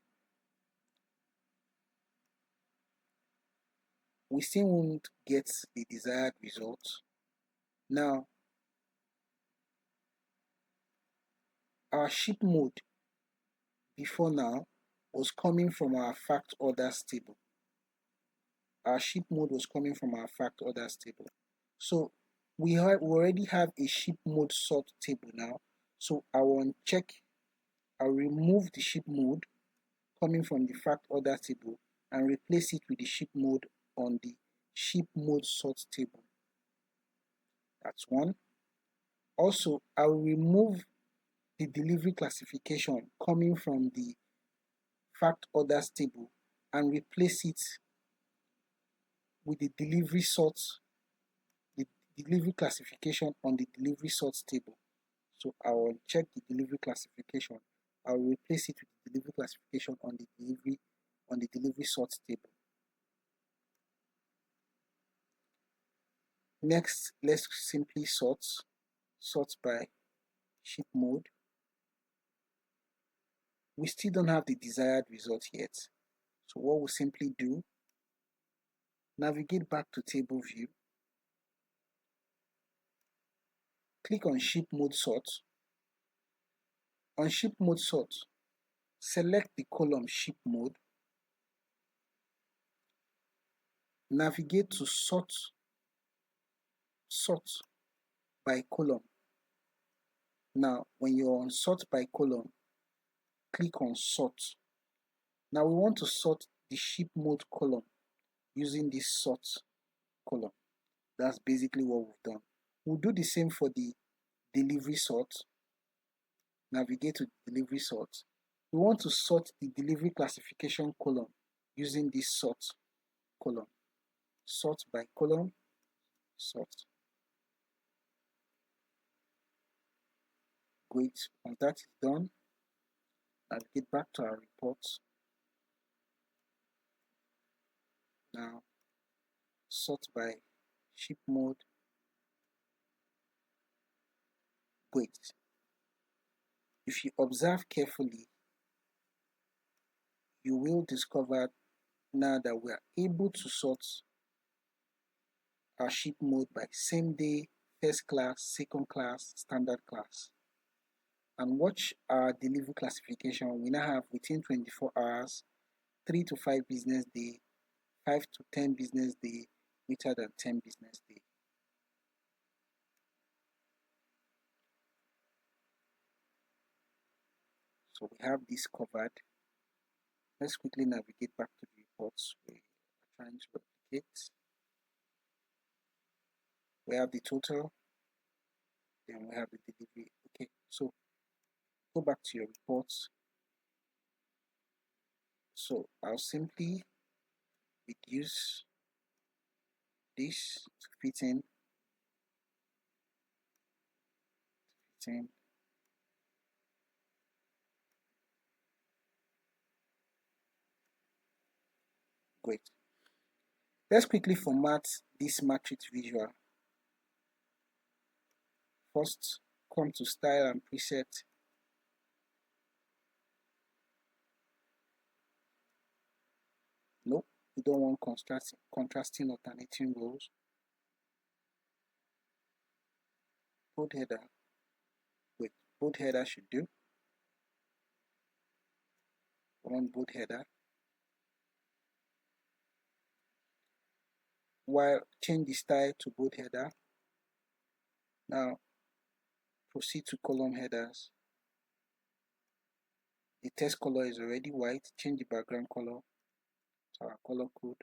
we still won't get the desired result. Now, our ship mode before now was coming from our fact orders table. Our ship mode was coming from our fact orders table. So we already have a ship mode sort table now. So I will uncheck, I'll remove the ship mode coming from the fact order table and replace it with the ship mode on the ship mode sort table. That's one. Also, I will remove the delivery classification coming from the fact orders table and replace it with the delivery sort, the delivery classification on the delivery sort table. So I will check the delivery classification. I will replace it with the delivery classification on the delivery sort table. Next, let's simply sort by ship mode. We still don't have the desired result yet. So what we'll simply do, navigate back to table view, click on ship mode sort. On ship mode sort, select the column ship mode, navigate to sort by column. Now, when you're on sort by column, click on sort. Now we want to sort the ship mode column using this sort column. That's basically what we've done. We'll do the same for the delivery sort. Navigate to delivery sort. We want to sort the delivery classification column using this sort column. Sort by column, sort. Great. Once that is done, navigate back to our report. Now, sort by ship mode. Great. If you observe carefully, you will discover now that we are able to sort our ship mode by same day, first class, second class, standard class. And watch our delivery classification. We now have within 24 hours, 3 to 5 business day, 5 to 10 business day, greater than 10 business day. So we have this covered. Let's quickly navigate back to the reports we are trying to replicate. We have the total, then we have the delivery. Okay, so go back to your reports. So I'll simply reduce this to fit in. Great. Let's quickly format this matrix visual. First, come to Style and Preset. Nope, we don't want contrasting alternating rows. Bold header. Wait, bold header should do. We want bold header. While change the style to bold header. Now proceed to column headers. The text color is already white. Change the background color to our color code.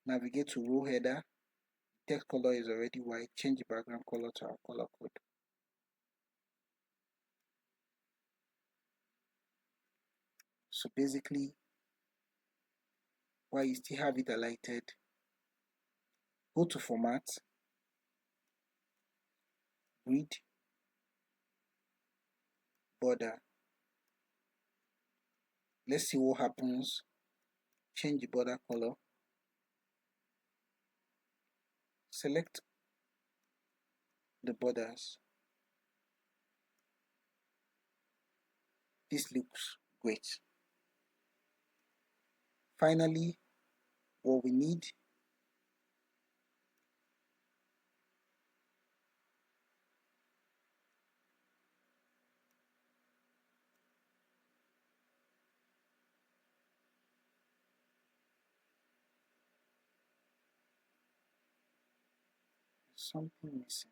Navigate to row header. The text color is already white. Change the background color to our color code. So basically, while you still have it highlighted, go to Format, Grid, Border. Let's see what happens. Change the border color. Select the borders. This looks great. Finally, what we need something missing.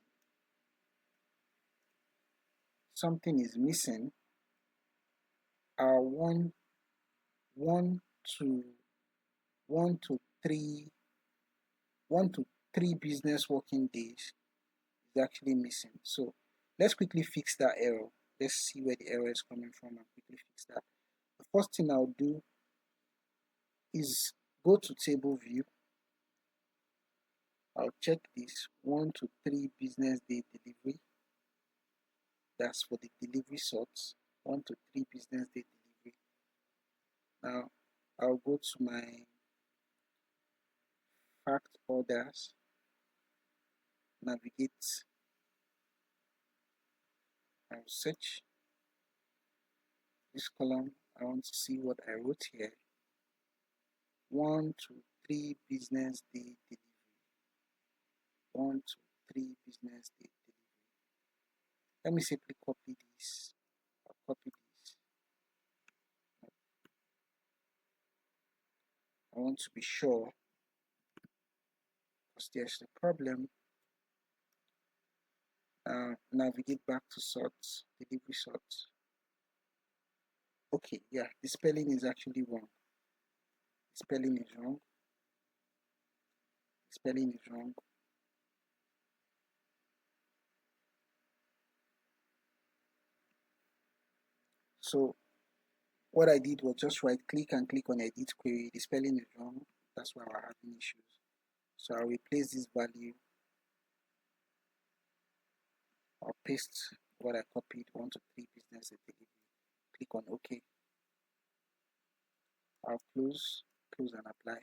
Something is missing. Our one to one to three 1 to 3 business working days is actually missing. So let's quickly fix that error. Let's see where the error is coming from and quickly fix that. The first thing I'll do is go to table view. I'll check this 1 to 3 business day delivery. That's for the delivery sorts. 1 to 3 business day delivery. Now I'll go to my fact orders, navigate, I'll search this column. I want to see what I wrote here. 1 to 3 business day delivery. 1 to 3 business day delivery. Let me simply copy this. I'll copy this. I want to be sure because there's a problem. Navigate back to sorts, delivery sorts. Okay, yeah, the spelling is actually wrong. The spelling is wrong. The spelling is wrong. So what I did was just right click and click on edit query. The spelling is wrong. That's why we're having issues. So I'll replace this value. I'll paste what I copied 1 to 3 business day delivery. Click on OK. I'll close and apply.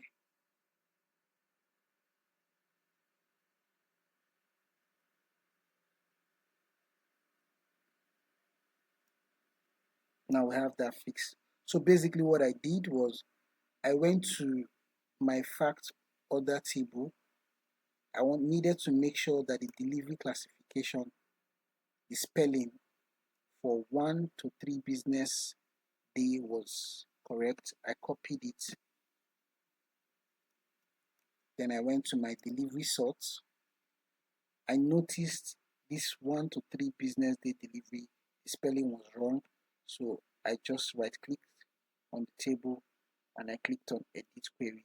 Now we have that fixed. So basically what I did was I went to my fact order table. I needed to make sure that the delivery classification, the spelling for 1 to 3 business day was correct. I copied it. Then I went to my delivery sorts. I noticed this 1 to 3 business day delivery, the spelling was wrong. So I just right clicked on the table and I clicked on edit query.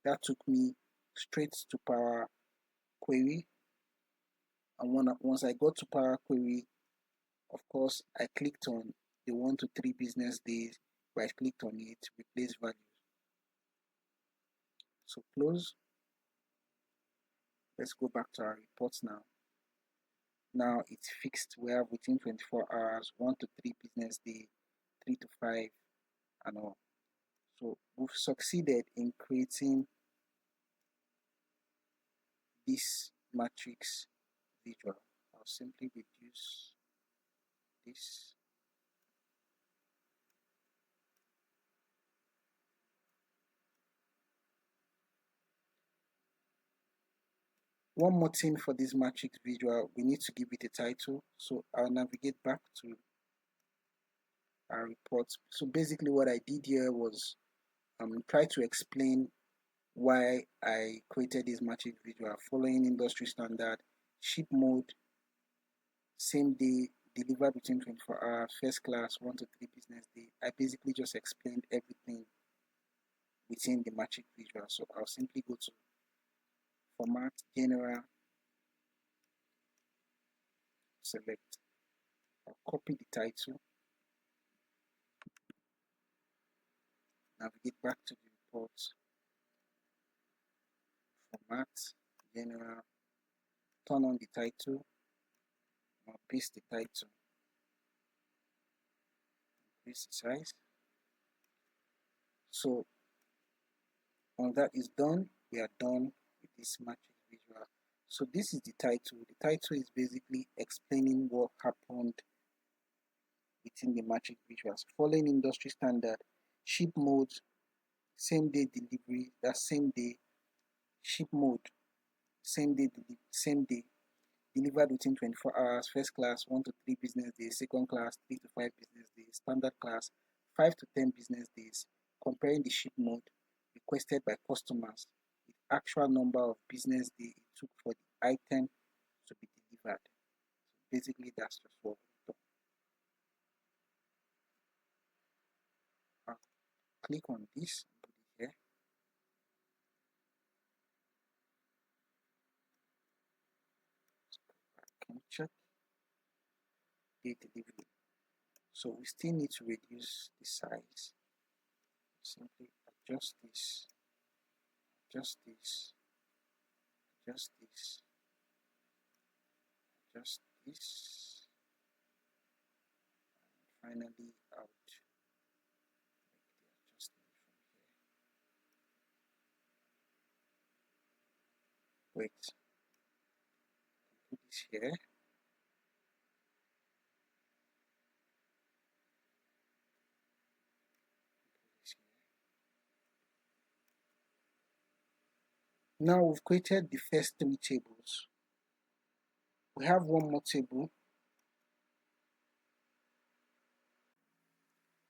That took me straight to Power Query. And once I got to Power Query, of course, I clicked on the 1 to 3 business days, right clicked on it, replace values. So close. Let's go back to our reports now. Now it's fixed. We have within 24 hours, 1 to 3 business day, 3 to 5, and all. So we've succeeded in creating this matrix visual. I'll simply reduce this. One more thing for this matrix visual, we need to give it a title. So I'll navigate back to our reports. So basically what I did here was try to explain why I created this matrix visual following industry standard, ship mode, same day, deliver between 24 hours, first class, 1 to 3 business day. I basically just explained everything within the matrix visual. So I'll simply go to format, general, select, I'll copy the title, navigate back to the report, format, general, turn on the title, I'll paste the title, increase the size. So when that is done, we are done with this matrix visual. So this is the title. The title is basically explaining what happened within the matrix visuals. Following industry standard, ship mode, same day delivery, that's same day. Ship mode, same day, same day. Delivered within 24 hours. First class, 1 to 3 business days. Second class, 3 to 5 business days. Standard class, 5 to 10 business days. Comparing the ship mode requested by customers with actual number of business days it took for the item to be delivered. So basically, that's just what we've done. I'll click on this, put it here. I can check the delivery. So we still need to reduce the size. Simply adjust this, adjust this, adjust this, adjust this, and finally out. Make the adjustment from here. Wait, put this here. Now we've created the first 3 tables. We have one more table,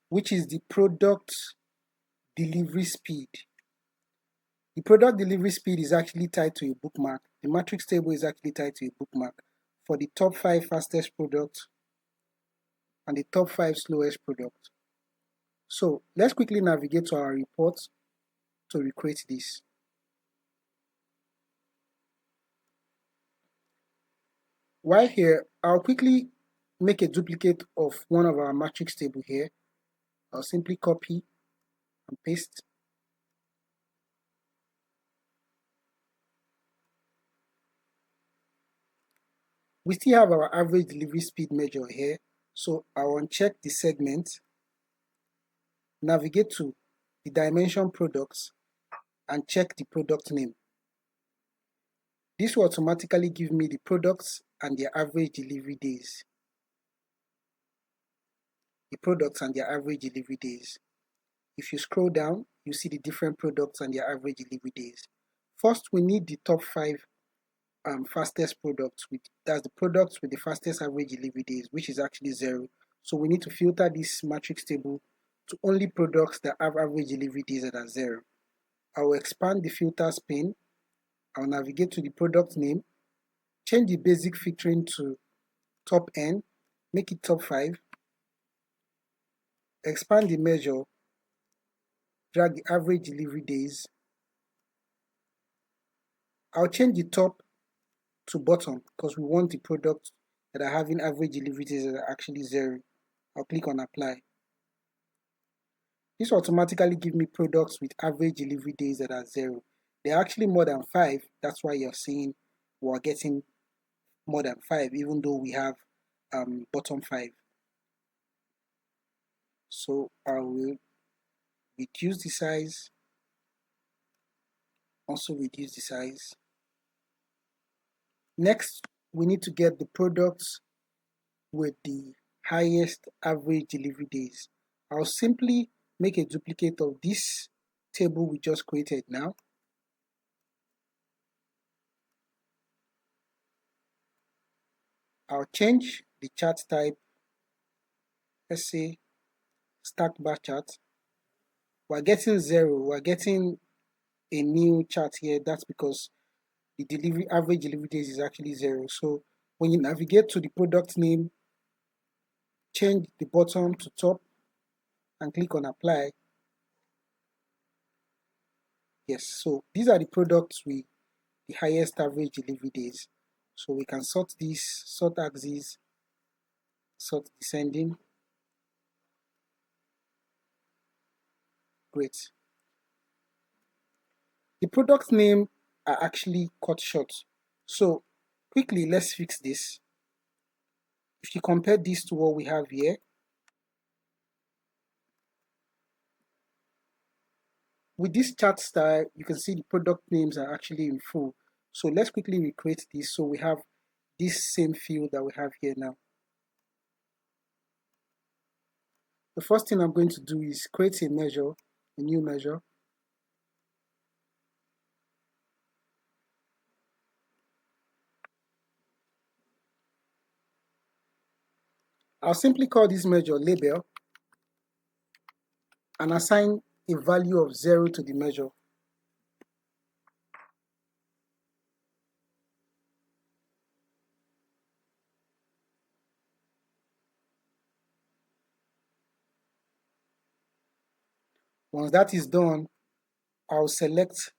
which is the product delivery speed. The product delivery speed is actually tied to a bookmark. The matrix table is actually tied to a bookmark for the top 5 fastest products and the top 5 slowest products. So let's quickly navigate to our report to recreate this. While here, I'll quickly make a duplicate of one of our matrix table here. I'll simply copy and paste. We still have our average delivery speed measure here. So I'll uncheck the segment, navigate to the dimension products, and check the product name. This will automatically give me the products and their average delivery days. The products and their average delivery days. If you scroll down, you see the different products and their average delivery days. First, we need the top 5 fastest products. That's the products with the fastest average delivery days, which is actually 0. So we need to filter this matrix table to only products that have average delivery days that are 0. I will expand the filters pane. I'll navigate to the product name, change the basic filtering to top N, make it top 5, expand the measure, drag the average delivery days. I'll change the top to bottom because we want the products that are having average delivery days that are actually 0. I'll click on apply. This will automatically give me products with average delivery days that are 0. There are actually more than 5. That's why you're seeing we're getting more than 5, even though we have bottom 5. So I will reduce the size, also reduce the size. Next, we need to get the products with the highest average delivery days. I'll simply make a duplicate of this table we just created now. I'll change the chart type, let's say stacked bar chart. We're getting 0, we're getting a new chart here. That's because the average delivery days is actually 0. So when you navigate to the product name, change the bottom to top and click on apply. Yes, so these are the products with the highest average delivery days. So we can sort this, sort axis, sort descending. Great. The product name are actually cut short. So quickly, let's fix this. If you compare this to what we have here, with this chart style, you can see the product names are actually in full. So let's quickly recreate this so we have this same field that we have here now. The first thing I'm going to do is create a measure, a new measure. I'll simply call this measure label and assign a value of 0 to the measure. Once that is done, I'll select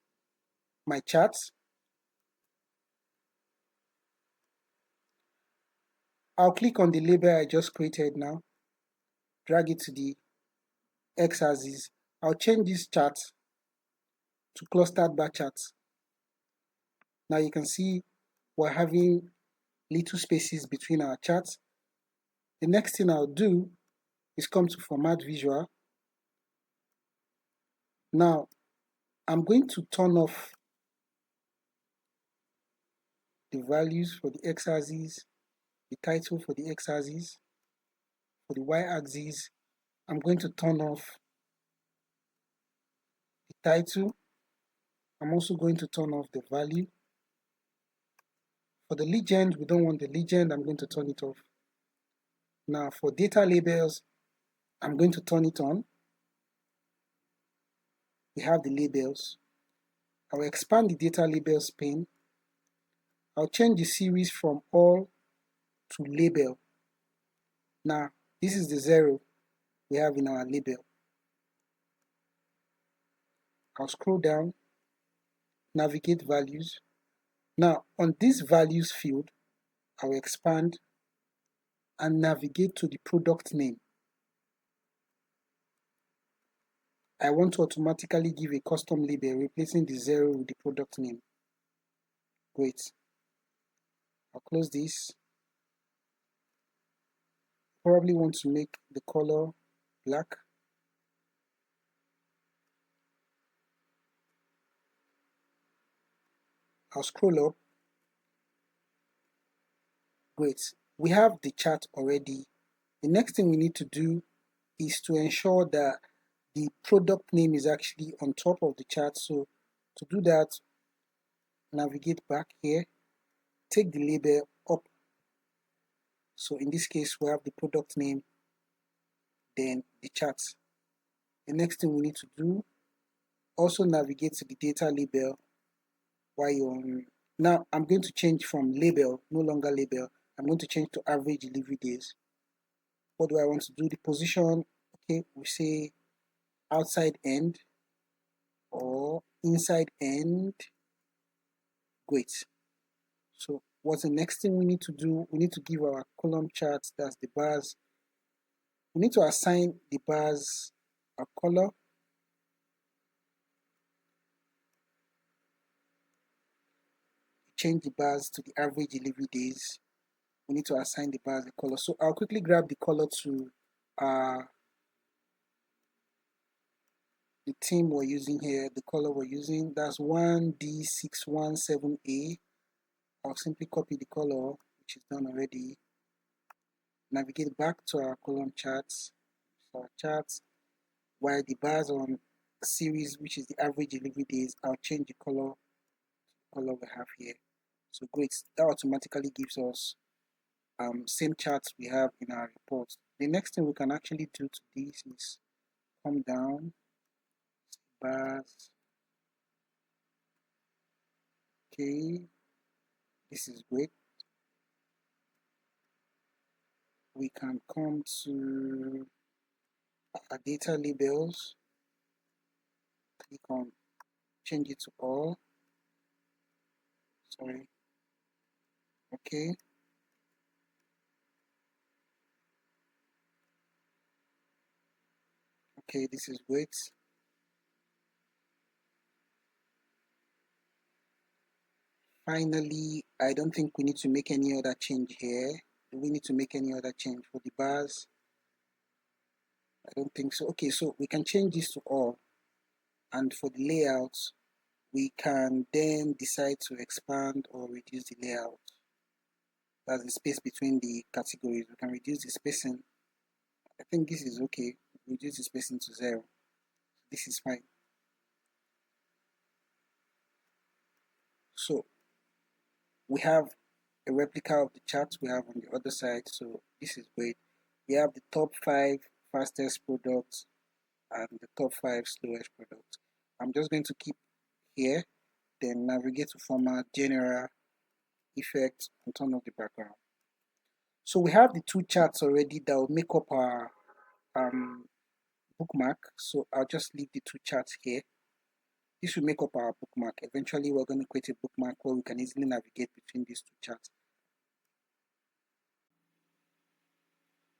my chart. I'll click on the label I just created now, drag it to the x-axis. I'll change this chart to clustered bar chart. Now you can see we're having little spaces between our charts. The next thing I'll do is come to Format Visual. Now I'm going to turn off the values for the x-axis, the title for the x-axis. For the y-axis, I'm going to turn off the title. I'm also going to turn off the value. For the legend, we don't want the legend. I'm going to turn it off. Now for data labels, I'm going to turn it on. We have the labels. I'll expand the data labels pane. I'll change the series from all to label. Now, this is the 0 we have in our label. I'll scroll down, navigate values. Now, on this values field, I'll expand and navigate to the product name. I want to automatically give a custom label replacing the 0 with the product name. Great. I'll close this. Probably want to make the color black. I'll scroll up. Great. We have the chart already. The next thing we need to do is to ensure that the product name is actually on top of the chart. So to do that, navigate back here, take the label up. So in this case, we have the product name, then the chart. The next thing we need to do, also navigate to the data label while you're on. Now I'm going to change from label, no longer label. I'm going to change to average delivery days. What do I want to do? The position, okay, we say outside end or inside end. Great. So what's the next thing we need to do? We need to give our column charts, that's the bars. We need to assign the bars a color. Change the bars to the average delivery days. We need to assign the bars a color. So I'll quickly grab the color to the theme we're using here, the color we're using. That's 1D617A. I'll simply copy the color, which is done already. Navigate back to our column charts. So our charts, while the bars on series, which is the average delivery days, I'll change the color to the color we have here. So great, that automatically gives us same charts we have in our report. The next thing we can actually do to this is come down, bars. Okay, this is great. We can come to our data labels, click on change it to all. Sorry. Okay. Okay, this is great. Finally, I don't think we need to make any other change here. Do we need to make any other change for the bars? I don't think so. Okay, so we can change this to all. And for the layout, we can then decide to expand or reduce the layout. That's the space between the categories. We can reduce the spacing. I think this is okay. Reduce the spacing to 0. This is fine. So we have a replica of the chart we have on the other side. So this is great. We have the top 5 fastest products and the top 5 slowest products. I'm just going to keep here, then navigate to format, general, effects, and turn off the background. So we have the two charts already that will make up our bookmark. So I'll just leave the two charts here. This will make up our bookmark. Eventually, we're going to create a bookmark where we can easily navigate between these two charts.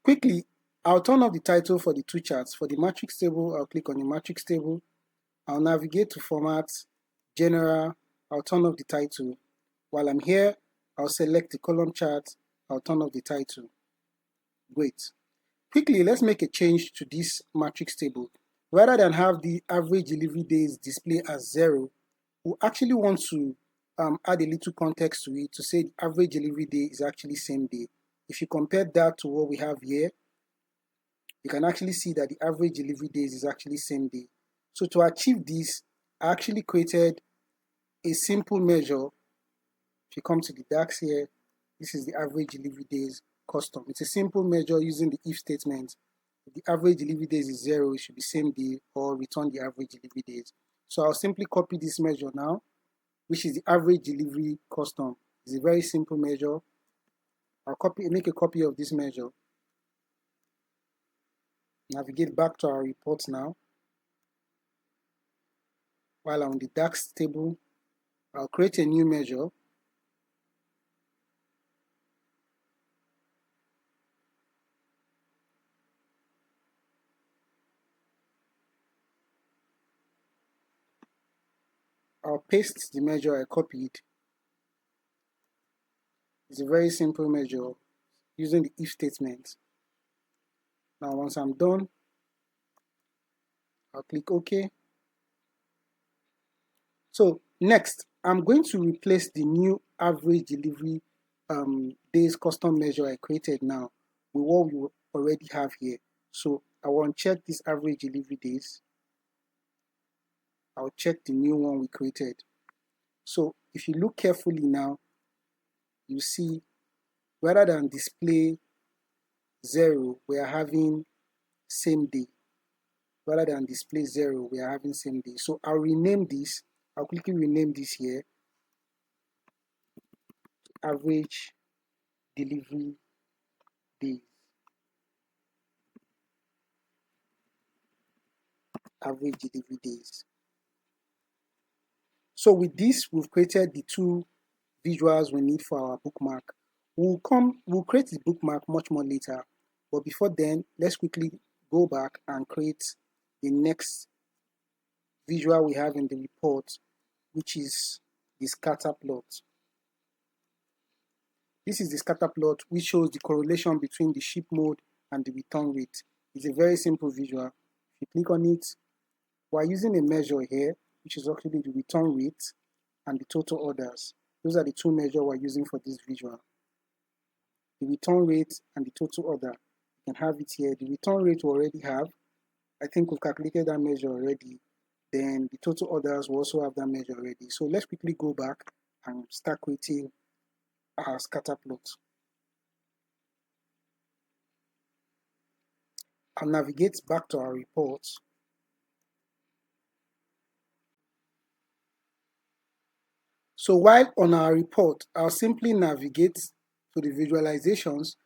Quickly, I'll turn off the title for the two charts. For the matrix table, I'll click on the matrix table. I'll navigate to format, general, I'll turn off the title. While I'm here, I'll select the column chart, I'll turn off the title. Great. Quickly, let's make a change to this matrix table. Rather than have the average delivery days display as 0, we actually want to add a little context to it to say the average delivery day is actually same day. If you compare that to what we have here, you can actually see that the average delivery days is actually same day. So to achieve this, I actually created a simple measure. If you come to the DAX here, this is the average delivery days custom. It's a simple measure using the if statement. If the average delivery days is 0, it should be same day or return the average delivery days. So I'll simply copy this measure now, which is the average delivery custom. It's a very simple measure. I'll make a copy of this measure. Navigate back to our report now. While I'm on the DAX table, I'll create a new measure. I'll paste the measure I copied. It's a very simple measure using the if statement. Now once I'm done, I'll click OK. So next, I'm going to replace the new average delivery days custom measure I created now with what we already have here. So I will check this average delivery days. I'll check the new one we created. So if you look carefully now, you see rather than display 0, we are having same day. Rather than display 0, we are having same day. So I'll rename this. I'll quickly rename this here. Average delivery days. Average delivery days. So with this, we've created the two visuals we need for our bookmark. We'll create the bookmark much more later. But before then, let's quickly go back and create the next visual we have in the report, which is the scatter plot. This is the scatter plot, which shows the correlation between the ship mode and the return rate. It's a very simple visual. If you click on it, we're using a measure here, which is actually the return rate and the total orders. Those are the two measures we're using for this visual. The return rate and the total order. You can have it here. The return rate we already have. I think we've calculated that measure already. Then the total orders will also have that measure already. So let's quickly go back and start creating our scatter plot. I'll navigate back to our report. So while on our report, I'll simply navigate to the visualizations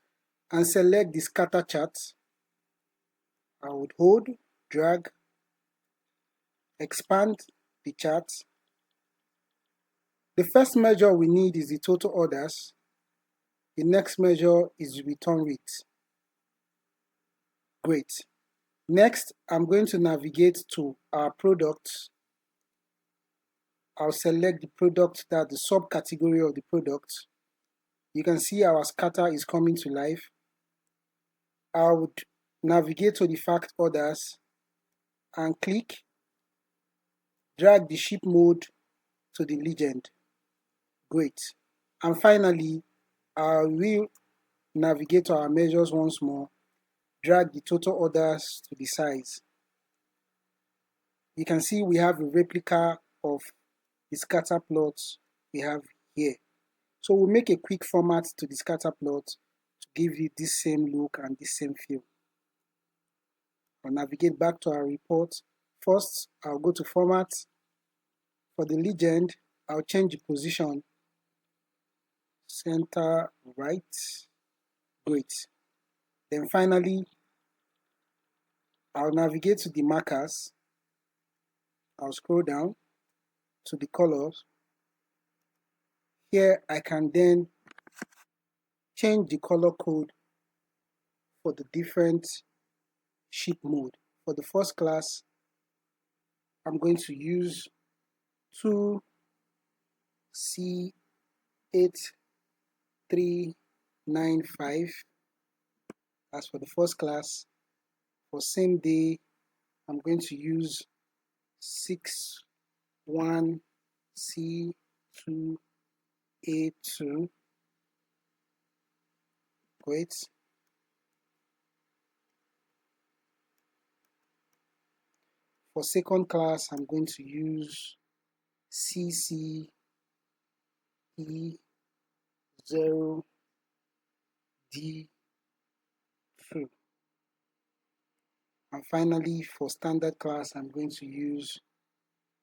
and select the scatter chart. I would hold, drag, expand the chart. The first measure we need is the total orders. The next measure is the return rate. Great. Next, I'm going to navigate to our products. I'll select the product, that the subcategory of the product. You can see our scatter is coming to life. I would navigate to the fact orders and click, drag the ship mode to the legend. Great. And finally, I will navigate to our measures once more, drag the total orders to the size. You can see we have a replica of the scatter plots we have here. So we'll make a quick format to the scatter plot to give you this same look and this same feel. I'll navigate back to our report. First, I'll go to Format. For the legend, I'll change the position, center right. Great. Then finally, I'll navigate to the markers. I'll scroll down to the colors. Here I can then change the color code for the different sheet mode. For the first class, I'm going to use 2C8395. As for the first class, for same day, I'm going to use 61C282. Great. For second class, I'm going to use CCE0D2. And finally, for standard class, I'm going to use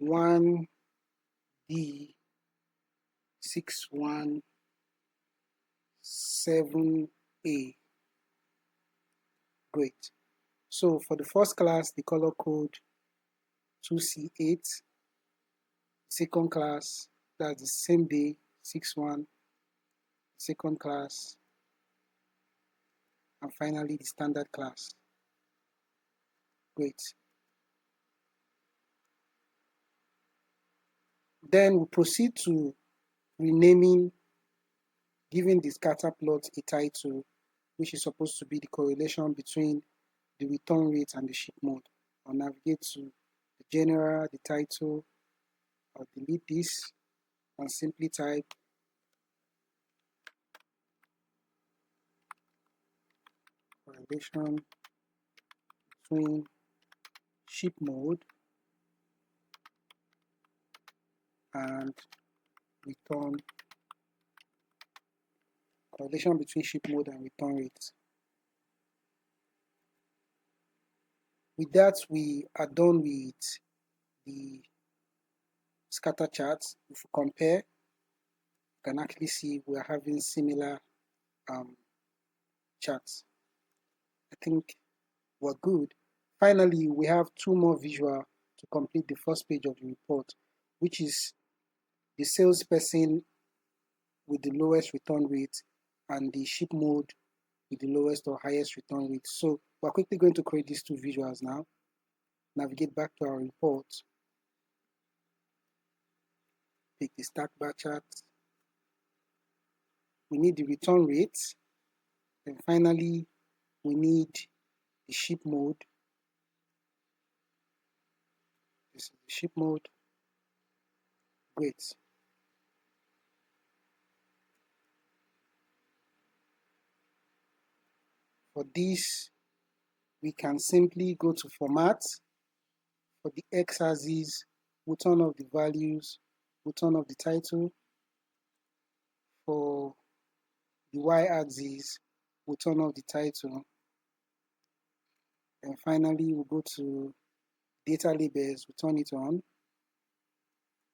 1D617A. Great. So for the first class, the color code 2C8. Second class, that's the same day, 61. Second class, and finally the standard class. Great. Then we proceed to renaming, giving the scatter plot a title, which is supposed to be the correlation between the return rate and the ship mode. I'll navigate to the general, the title. I'll delete this and simply type correlation between ship mode and return, correlation between ship mode and return rate. With that, we are done with the scatter charts. If we compare, you can actually see we are having similar charts. I think we're good. Finally, we have two more visual to complete the first page of the report, which is the salesperson with the lowest return rate and the ship mode with the lowest or highest return rate. So we're quickly going to create these two visuals now. Navigate back to our report. Pick the stack bar chart. We need the return rate. And finally, we need the ship mode. This is the ship mode. Great. For this, we can simply go to Format. For the x-axis, we'll turn off the values, we'll turn off the title. For the y-axis, we'll turn off the title. And finally, we'll go to data labels, we'll turn it on.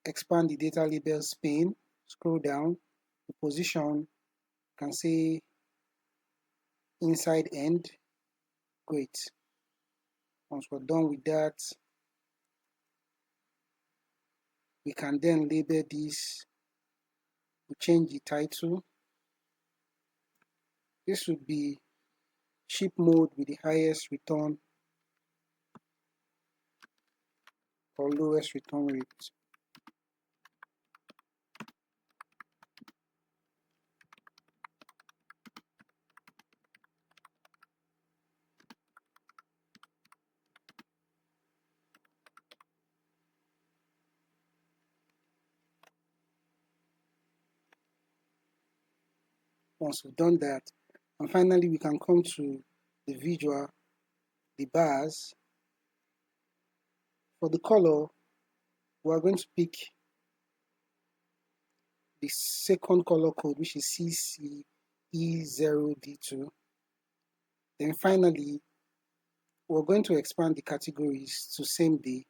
Expand the data labels pane, scroll down. The position, you can say inside end. Great. Once we're done with that, we can then label this. We change the title. This would be ship mode with the highest return or lowest return rate. Once we've done that, and finally we can come to the visual, the bars. For the color, we are going to pick the second color code, which is E0D2. Then finally, we're going to expand the categories to same day.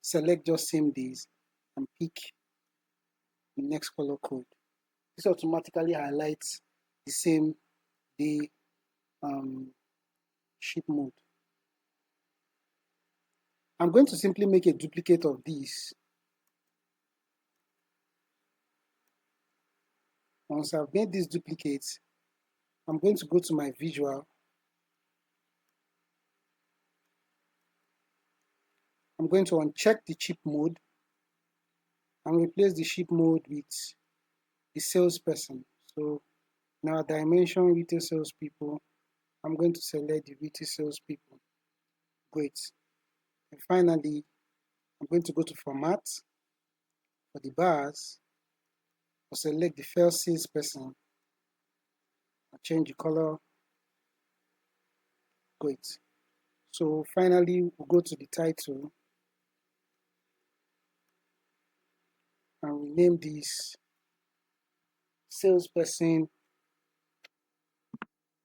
Select just same days and pick the next color code. This automatically highlights the same day ship mode. I'm going to simply make a duplicate of this. Once I've made this duplicate, I'm going to go to my visual. I'm going to uncheck the ship mode and replace the ship mode with the salesperson. So now dimension retail salespeople, I'm going to select the retail salespeople. Great. And finally, I'm going to go to format for the bars. I'll select the first salesperson. I'll change the color. Great. So finally, we'll go to the title and rename this salesperson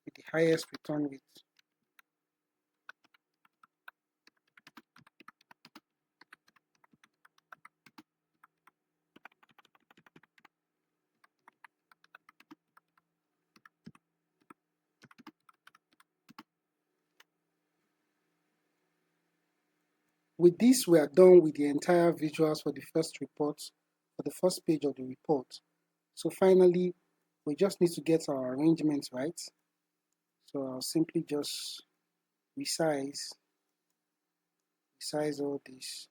with the highest return rate. With this, we are done with the entire visuals for the first report, for the first page of the report. So finally, we just need to get our arrangements right. So I'll simply just resize all this.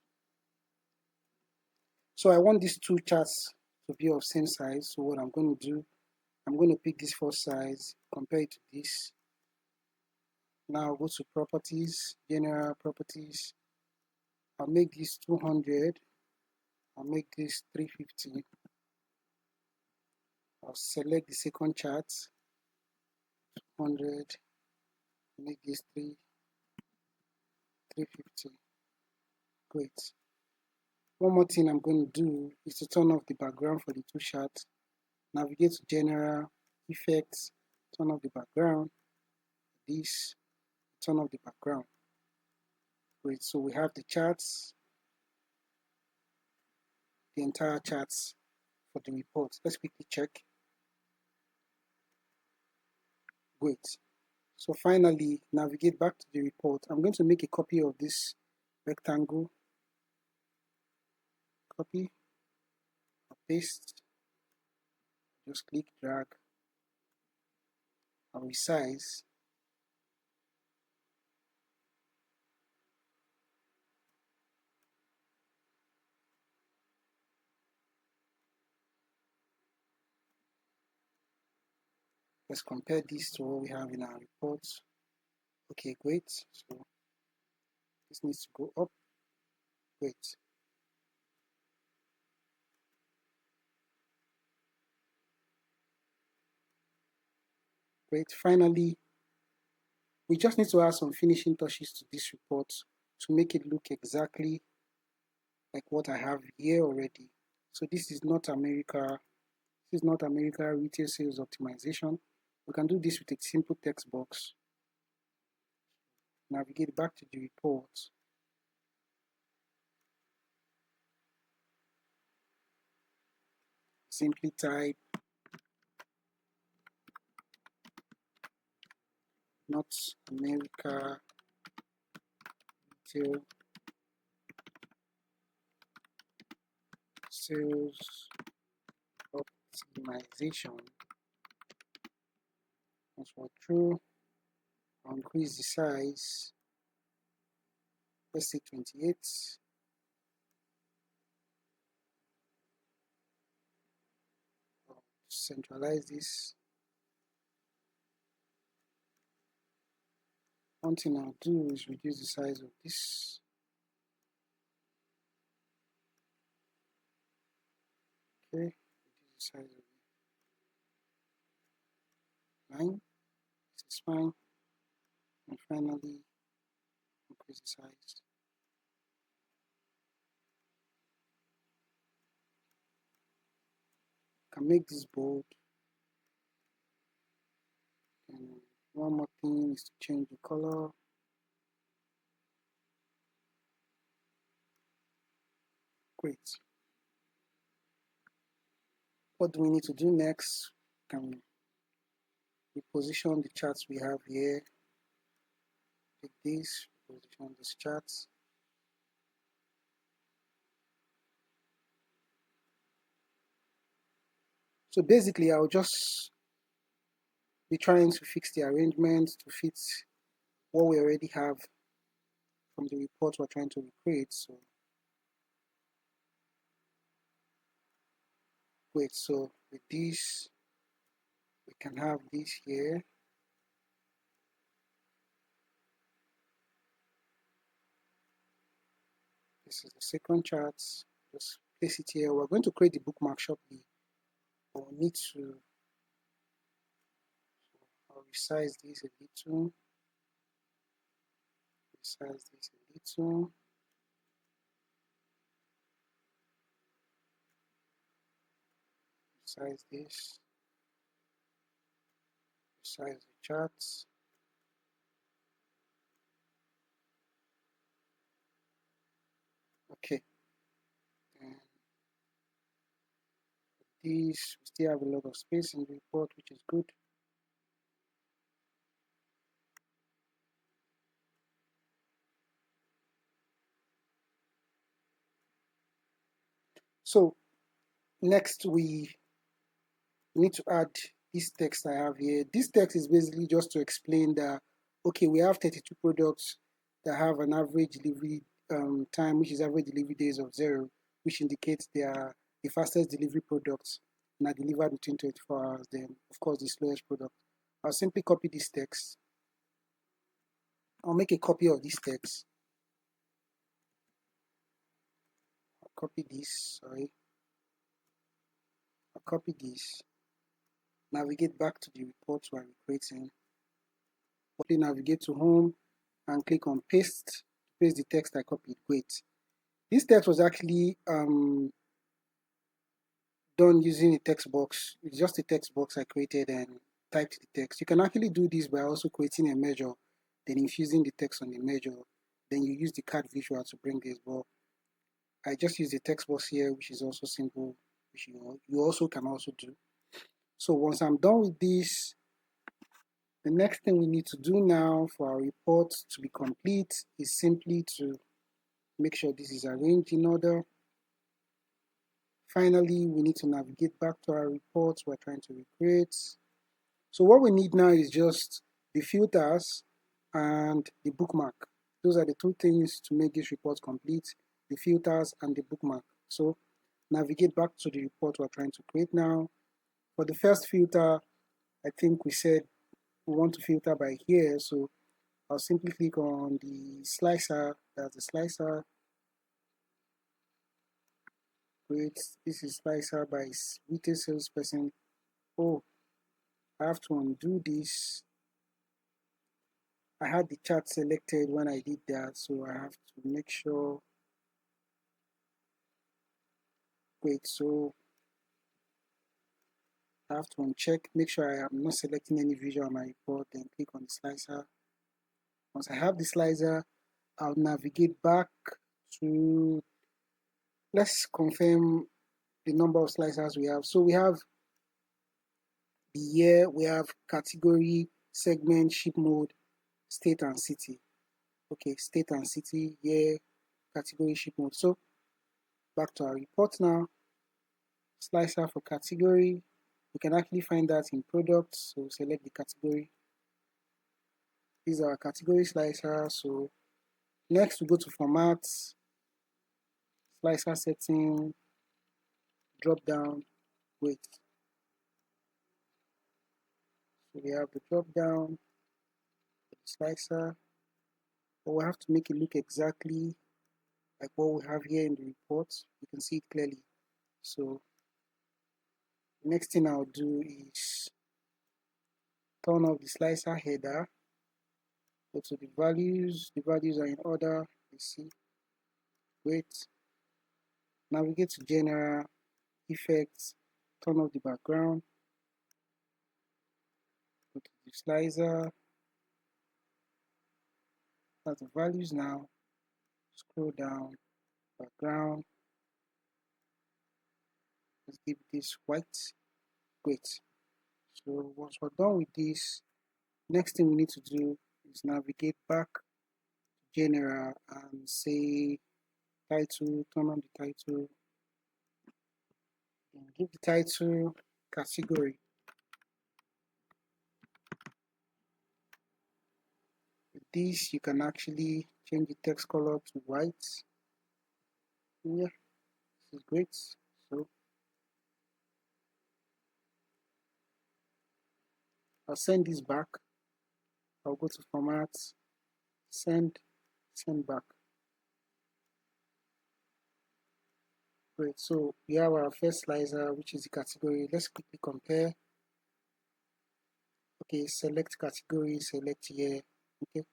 So I want these two charts to be of same size. So what I'm going to do, I'm going to pick this first size, compare it to this. Now go to properties, general properties. I'll make this 200. I'll make this 350. I'll select the second chart, 100. Make this 350. Great. One more thing I'm going to do is to turn off the background for the two charts. Navigate to general, effects, turn off the background. This, turn off the background. Great. So we have the charts, the entire charts for the report. Let's quickly check. Great. So finally, navigate back to the report. I'm going to make a copy of this rectangle. Copy, paste, just click, drag, and resize. Let's compare this to what we have in our reports. Okay, great. So this needs to go up. Great. Great. Finally, we just need to add some finishing touches to this report to make it look exactly like what I have here already. So this is North America. This is North America retail sales optimization. We can do this with a simple text box. Navigate back to the report. Simply type North America retail sales optimization. Once we're through, I'll increase the size. Let's say 28. I'll centralize this. One thing I'll do is reduce the size of this. Okay, reduce the size of 9. This is fine. And finally, increase the size. I can make this bold. One more thing is to change the color. Great. What do we need to do next? Can we position the charts we have here? Take this, position these charts. So basically, I'll just be trying to fix the arrangement to fit what we already have from the report we're trying to recreate. So wait, so with this, we can have this here. This is the second chart. Just place it here. We're going to create the bookmark shortly, but we need to, I'll resize this a little, resize this a little. Resize this, resize the charts. Okay, and this, we still have a lot of space in the report, which is good. So next we need to add this text I have here. This text is basically just to explain that, okay, we have 32 products that have an average delivery time, which is average delivery days of 0, which indicates they are the fastest delivery products and are delivered within 24 hours. Then, of course, the slowest product. I'll simply copy this text. I'll make a copy of this text. I'll copy this, sorry. I'll copy this. Navigate back to the report we're creating. Navigate to home and click on paste the text I copied. Great. This text was actually done using a text box. It's just a text box I created and typed the text. You can actually do this by also creating a measure, then infusing the text on the measure. Then you use the card visual to bring this. But I just use the text box here, which is also simple, which you also can also do. So once I'm done with this, the next thing we need to do now for our report to be complete is simply to make sure this is arranged in order. Finally, we need to navigate back to our reports we're trying to recreate. So what we need now is just the filters and the bookmark. Those are the two things to make this report complete, the filters and the bookmark. So navigate back to the report we're trying to create now. For the first filter, I think we said we want to filter by here. So I'll simply click on the slicer, that's the slicer. Great, this is slicer by retail salesperson. Oh, I have to undo this. I had the chart selected when I did that, so I have to make sure. Great, so I have to uncheck, make sure I am not selecting any visual on my report, then click on the slicer. Once I have the slicer, I'll navigate back to, let's confirm the number of slicers we have. So we have the year, we have category, segment, ship mode, state and city. Okay, state and city, year, category, ship mode. So back to our report now. Slicer for category. We can actually find that in products. So select the category. These are our category slicer. So next we go to formats, slicer setting, drop down, weight. So we have the drop down, the slicer, but we have to make it look exactly like what we have here in the report. You can see it clearly. So the next thing I'll do is turn off the slicer header. Go to the values are in order, you see. Great. Navigate to general, effects, turn off the background, go to the slicer, That's the values now. Scroll down, background. Let's give this white. Great. So once we're done with this, next thing we need to do is navigate back to general and say title, turn on the title, and give the title category. With this, you can actually change the text color to white. Yeah, this is great. So I'll send this back. I'll go to format, send back. Great. So we have our first slicer, which is the category. Let's quickly compare. Okay, select category, select here. Okay.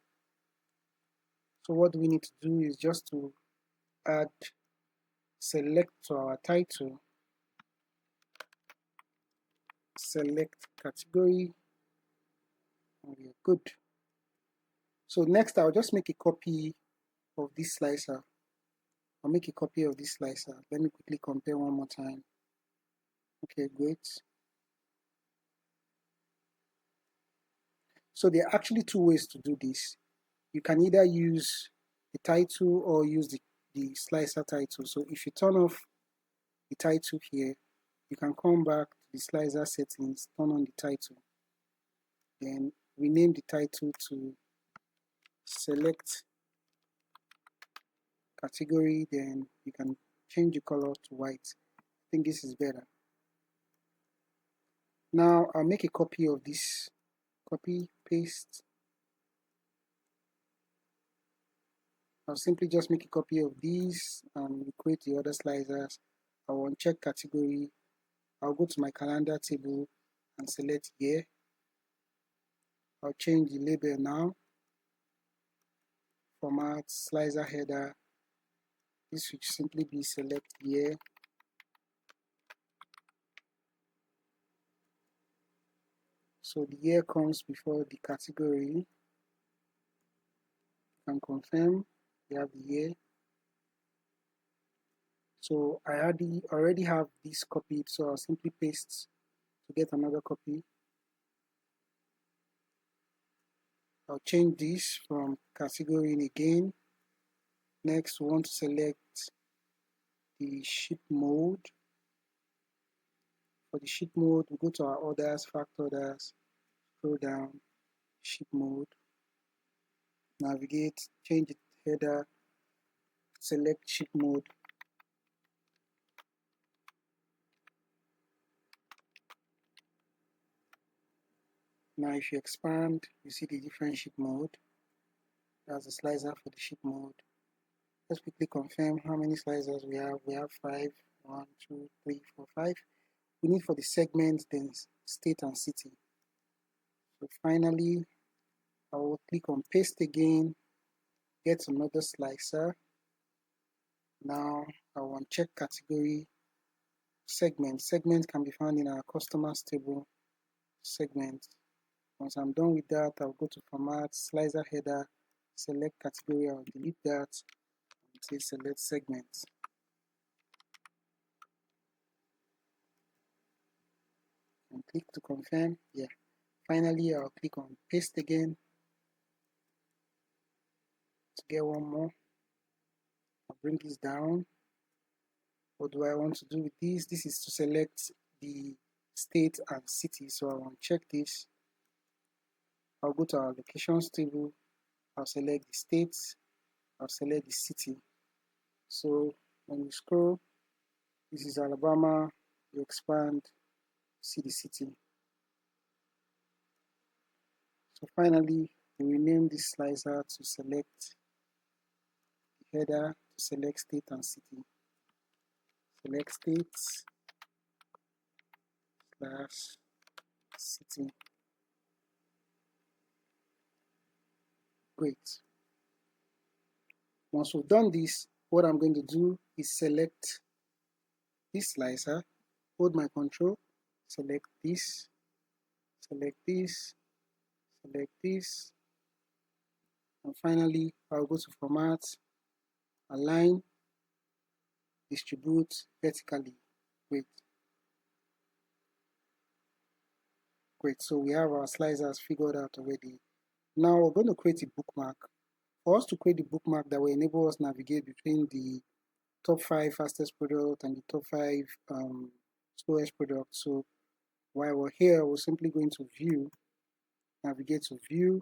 So what we need to do is just to add select to our title, select category, and we're good. So next I'll just make a copy of this slicer. I'll make a copy of this slicer. Let me quickly compare one more time. Okay, great. So there are actually two ways to do this. You can either use the title or use the slicer title. So if you turn off the title here, you can come back to the slicer settings, turn on the title, then rename the title to select category, then you can change the color to white. I think this is better. Now I'll make a copy of this, copy, paste. I'll simply just make a copy of these and create the other slicers. I will uncheck category. I'll go to my calendar table and select year. I'll change the label now. Format, slicer header. This should simply be select year. So the year comes before the category. You can confirm you have the year. So I already have this copied, so I'll simply paste to get another copy. I'll change this from category in again. Next, we want to select the ship mode. For the ship mode, we go to our orders, fact orders, scroll down, ship mode, navigate, change the header, select ship mode. Now if you expand, you see the different ship mode. That's the slicer for the ship mode. Let's quickly confirm how many slicers we have. We have 5. 1, 2, 3, 4, 5. We need for the segment, then state and city. So finally, I will click on paste again, get another slicer. Now I will check category, segment. Segment can be found in our customers table, segment. Once I'm done with that, I'll go to format, slicer header, select category. I'll delete that and say select segment. And click to confirm. Yeah. Finally, I'll click on paste again to get one more. I'll bring this down. What do I want to do with this? This is to select the state and city. So I want to check this. I'll go to our locations table. I'll select the states. I'll select the city. So when you scroll, this is Alabama. You expand, see the city. So finally, we rename this slicer to select the header, to select state and city. Select states slash city. Great. Once we've done this, what I'm going to do is select this slicer, hold my control, select this, select this, select this, And finally, I'll go to Format, Align, Distribute vertically. Great. Great. So we have our slicers figured out already. Now we're going to create a bookmark. For us to create the bookmark that will enable us navigate between the top 5 fastest product and the top 5 slowest product. So while we're here, we're simply going to View, navigate to View,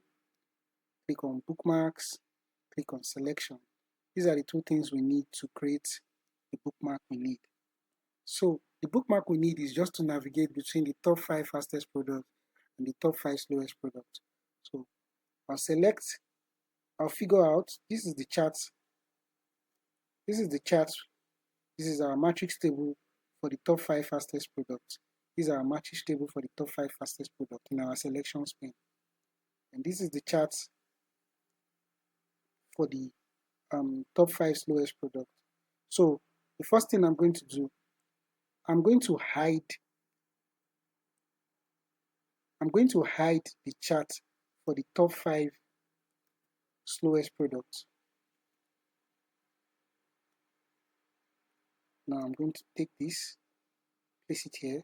click on Bookmarks, click on Selection. These are the two things we need to create the bookmark we need. So the bookmark we need is just to navigate between the top 5 fastest products and the top 5 slowest products. So I'll figure out, this is the chart. This is our matrix table for the top 5 fastest products. These are our matrix table for the top 5 fastest products in our selection pane. And this is the chart for the top 5 slowest products. So the first thing I'm going to do, I'm going to hide the chart for the top 5 slowest products. Now I'm going to take this, place it here.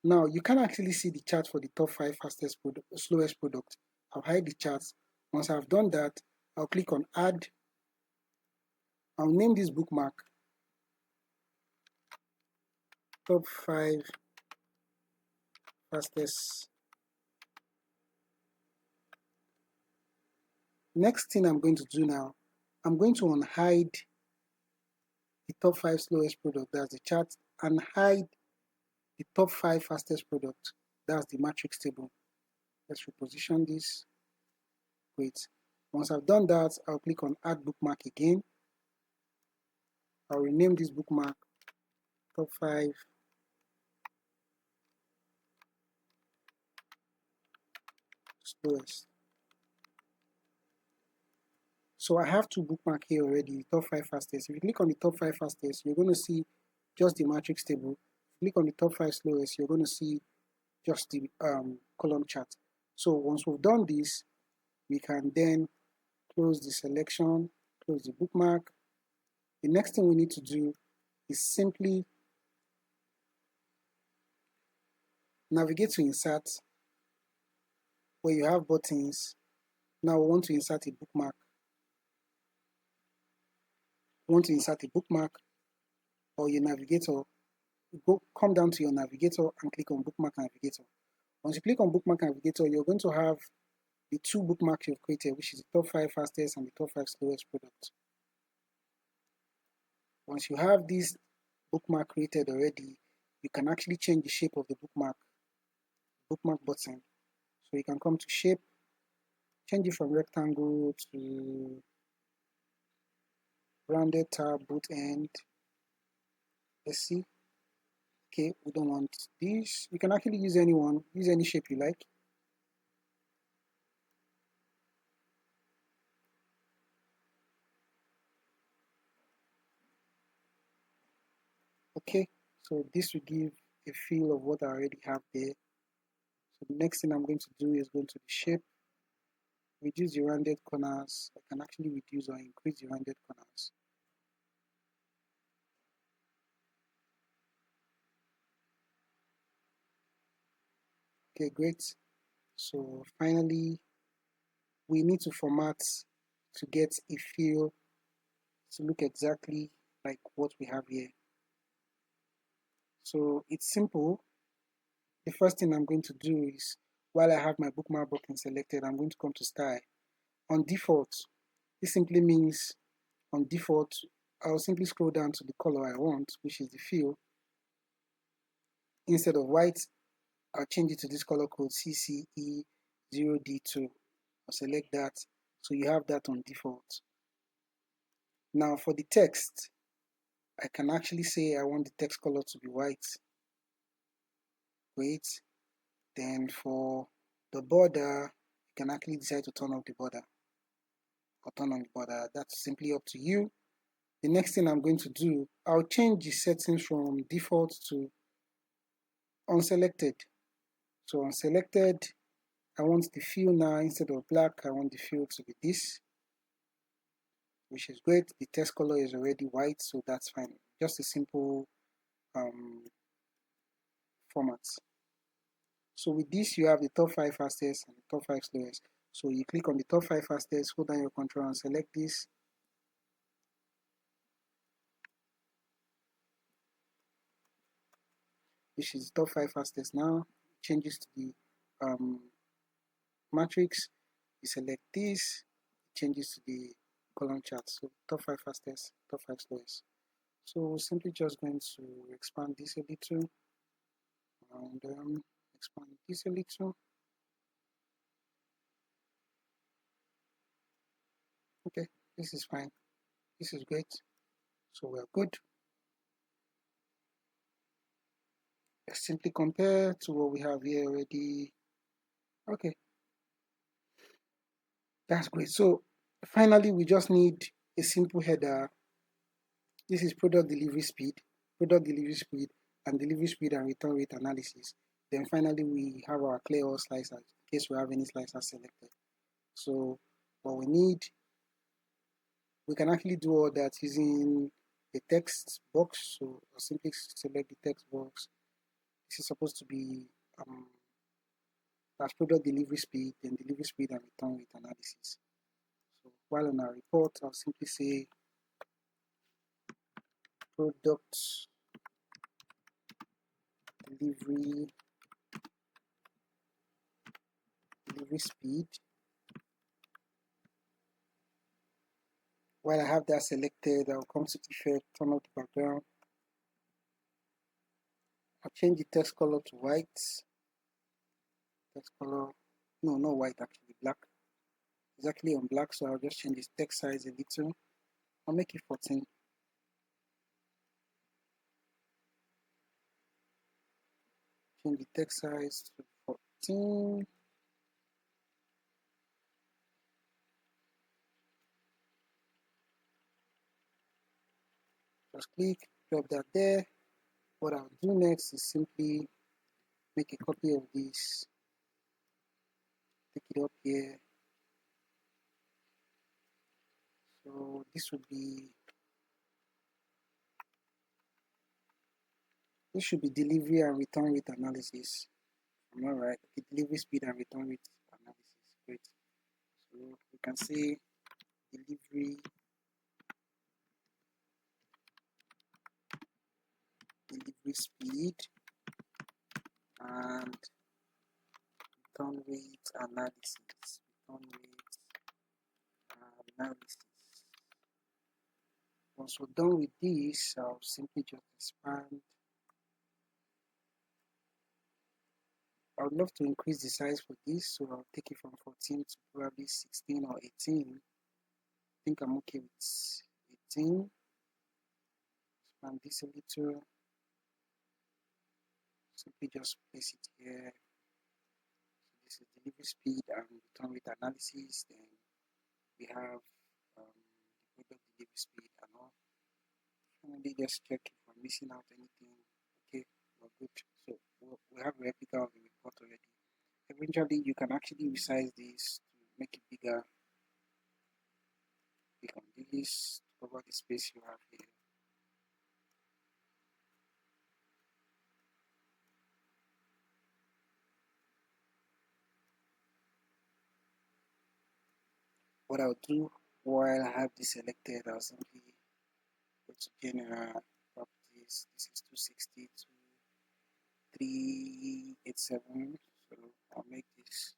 Now you can actually see the chart for the top 5 slowest products. I'll hide the charts. Once I've done that, I'll click on Add. I'll name this bookmark Top 5 Fastest. Next thing I'm going to do now, I'm going to unhide the top 5 slowest product, that's the chart, and hide the top 5 fastest product, that's the matrix table. Let's reposition this. Great. Once I've done that, I'll click on Add Bookmark again. I'll rename this bookmark Top 5 Slowest. So I have two bookmarks here already, the top 5 fastest. If you click on the top 5 fastest, you're going to see just the matrix table. If you click on the top 5 slowest, you're going to see just the column chart. So once we've done this, we can then close the selection, close the bookmark. The next thing we need to do is simply navigate to Insert, where you have buttons. Now we want to insert a bookmark. Or your navigator, come down to your navigator and click on Bookmark Navigator. Once you click on Bookmark Navigator, you're going to have the two bookmarks you've created, which is the top 5 fastest and the top 5 slowest products. Once you have this bookmark created already, you can actually change the shape of the bookmark button. So you can come to Shape, change it from rectangle to rounded tab, both end. Let's see. Okay, we don't want this. You can actually use any shape you like. Okay, so this will give a feel of what I already have there. So the next thing I'm going to do is go to the shape, reduce the rounded corners. I can actually reduce or increase the rounded corners. Okay, great. So finally, we need to format to get a feel to look exactly like what we have here. So it's simple. The first thing I'm going to do is, while I have my bookmark button selected, I'm going to come to Style. On default, this simply means on default, I'll simply scroll down to the color I want, which is the fill. Instead of white, I'll change it to this color code CCE0D2. I'll select that, so you have that on default. Now for the text, I can actually say I want the text color to be white. Great. Then for the border, you can actually decide to turn off the border or turn on the border. That's simply up to you. The next thing I'm going to do, I'll change the settings from default to unselected. So unselected, I want the fill now, instead of black, I want the fill to be this, which is great. The text color is already white, so that's fine. Just a simple format. So with this, you have the top 5 fastest and the top 5 slowest. So you click on the top 5 fastest, hold down your control and select this. This is top 5 fastest now. Changes to the matrix. You select this, it changes to the column chart. So top 5 fastest, top 5 slowest. So we're simply just going to expand this a little and expand this a little. Okay, this is fine. This is great. So we're good. Let's simply compare to what we have here already. Okay, that's great. So finally, we just need a simple header. This is product delivery speed, and delivery speed and return rate analysis. Then finally, we have our clear all slicers in case we have any slicers selected. So what we need, we can actually do all that using a text box. So I'll simply select the text box. This is supposed to be that's product delivery speed, then delivery speed and return rate analysis. So while on our report, I'll simply say product delivery speed. While I have that selected, I'll come to effect, turn off the background. I'll change the text color to white. Text color, no, not white actually, black. It's actually on black, so I'll just change the text size a little. I'll make it 14. Change the text size to 14. Just click, drop that there. What I'll do next is simply make a copy of this, take it up here. So this should be delivery and return rate analysis. Am I right? Okay, delivery speed and return rate analysis. Great. So we can say delivery speed and return rate analysis. Return rate analysis. Once we're done with this, I'll simply just expand. I would love to increase the size for this, so I'll take it from 14 to probably 16 or 18. I think I'm okay with 18. Expand this a little. Simply just place it here. So this is delivery speed and return rate analysis. Then we have the product delivery speed and all. Finally, just check if we're missing out anything. Okay, we're good. So we have a replica of the report already. Eventually, you can actually resize this to make it bigger. Click on this to cover the space you have here. What I'll do while I have this selected, I'll simply go to general properties. This is 260 to 387. So I'll make this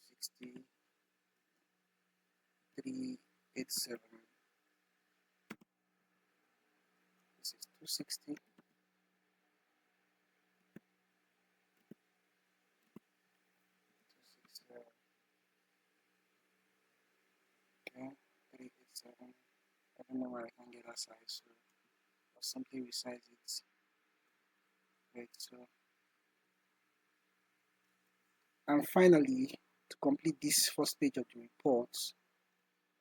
260 387. This is 260. 260. Okay, 387. I don't know where I can get that size, so I'll simply resize it. Right, so and finally, to complete this first page of the report,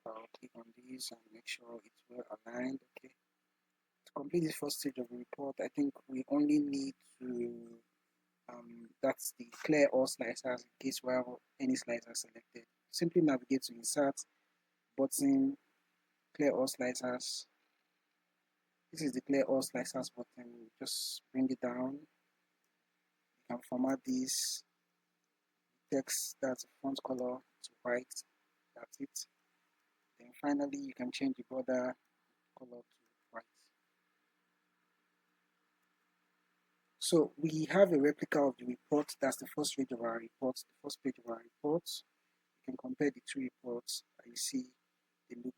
I'll click on this and make sure it's well aligned. Okay. To complete this first stage of the report, I think we only need to That's the clear all slicers in case we have any slicer selected. Simply navigate to insert, button, clear all slicers. This is the clear all slicers button. Just bring it down. You can format this text, that's the font color, to white. That's it. Then finally you can change the border color to white. So we have a replica of the report. That's the first page of our report. The first page of our report. You can compare the two reports and you see they look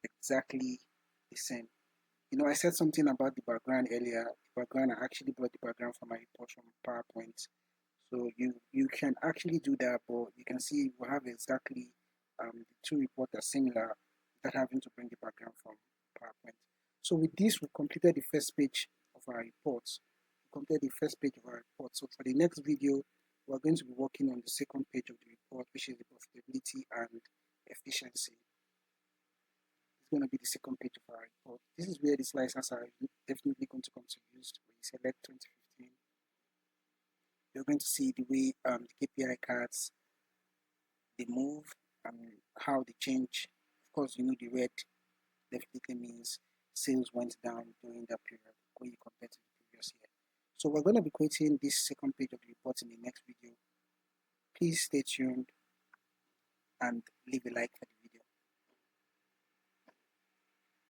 exactly the same. You know, I said something about the background earlier. The background, I actually brought the background from my report from PowerPoint. So you can actually do that, but you can see we have exactly the two reports are similar without having to bring the background from PowerPoint. So with this, we completed the first page of our report. We completed the first page of our report. So for the next video, we're going to be working on the second page of the report, which is the profitability and efficiency. It's going to be the second page of our report. This is where the slicers are definitely going to come to use. When you select 2015, you're going to see the way the KPI cards, they move and how they change. Of course, you know the red definitely means sales went down during that period when you compare to the previous year. So we're going to be creating this second page of the report in the next video. Please stay tuned and leave a like for the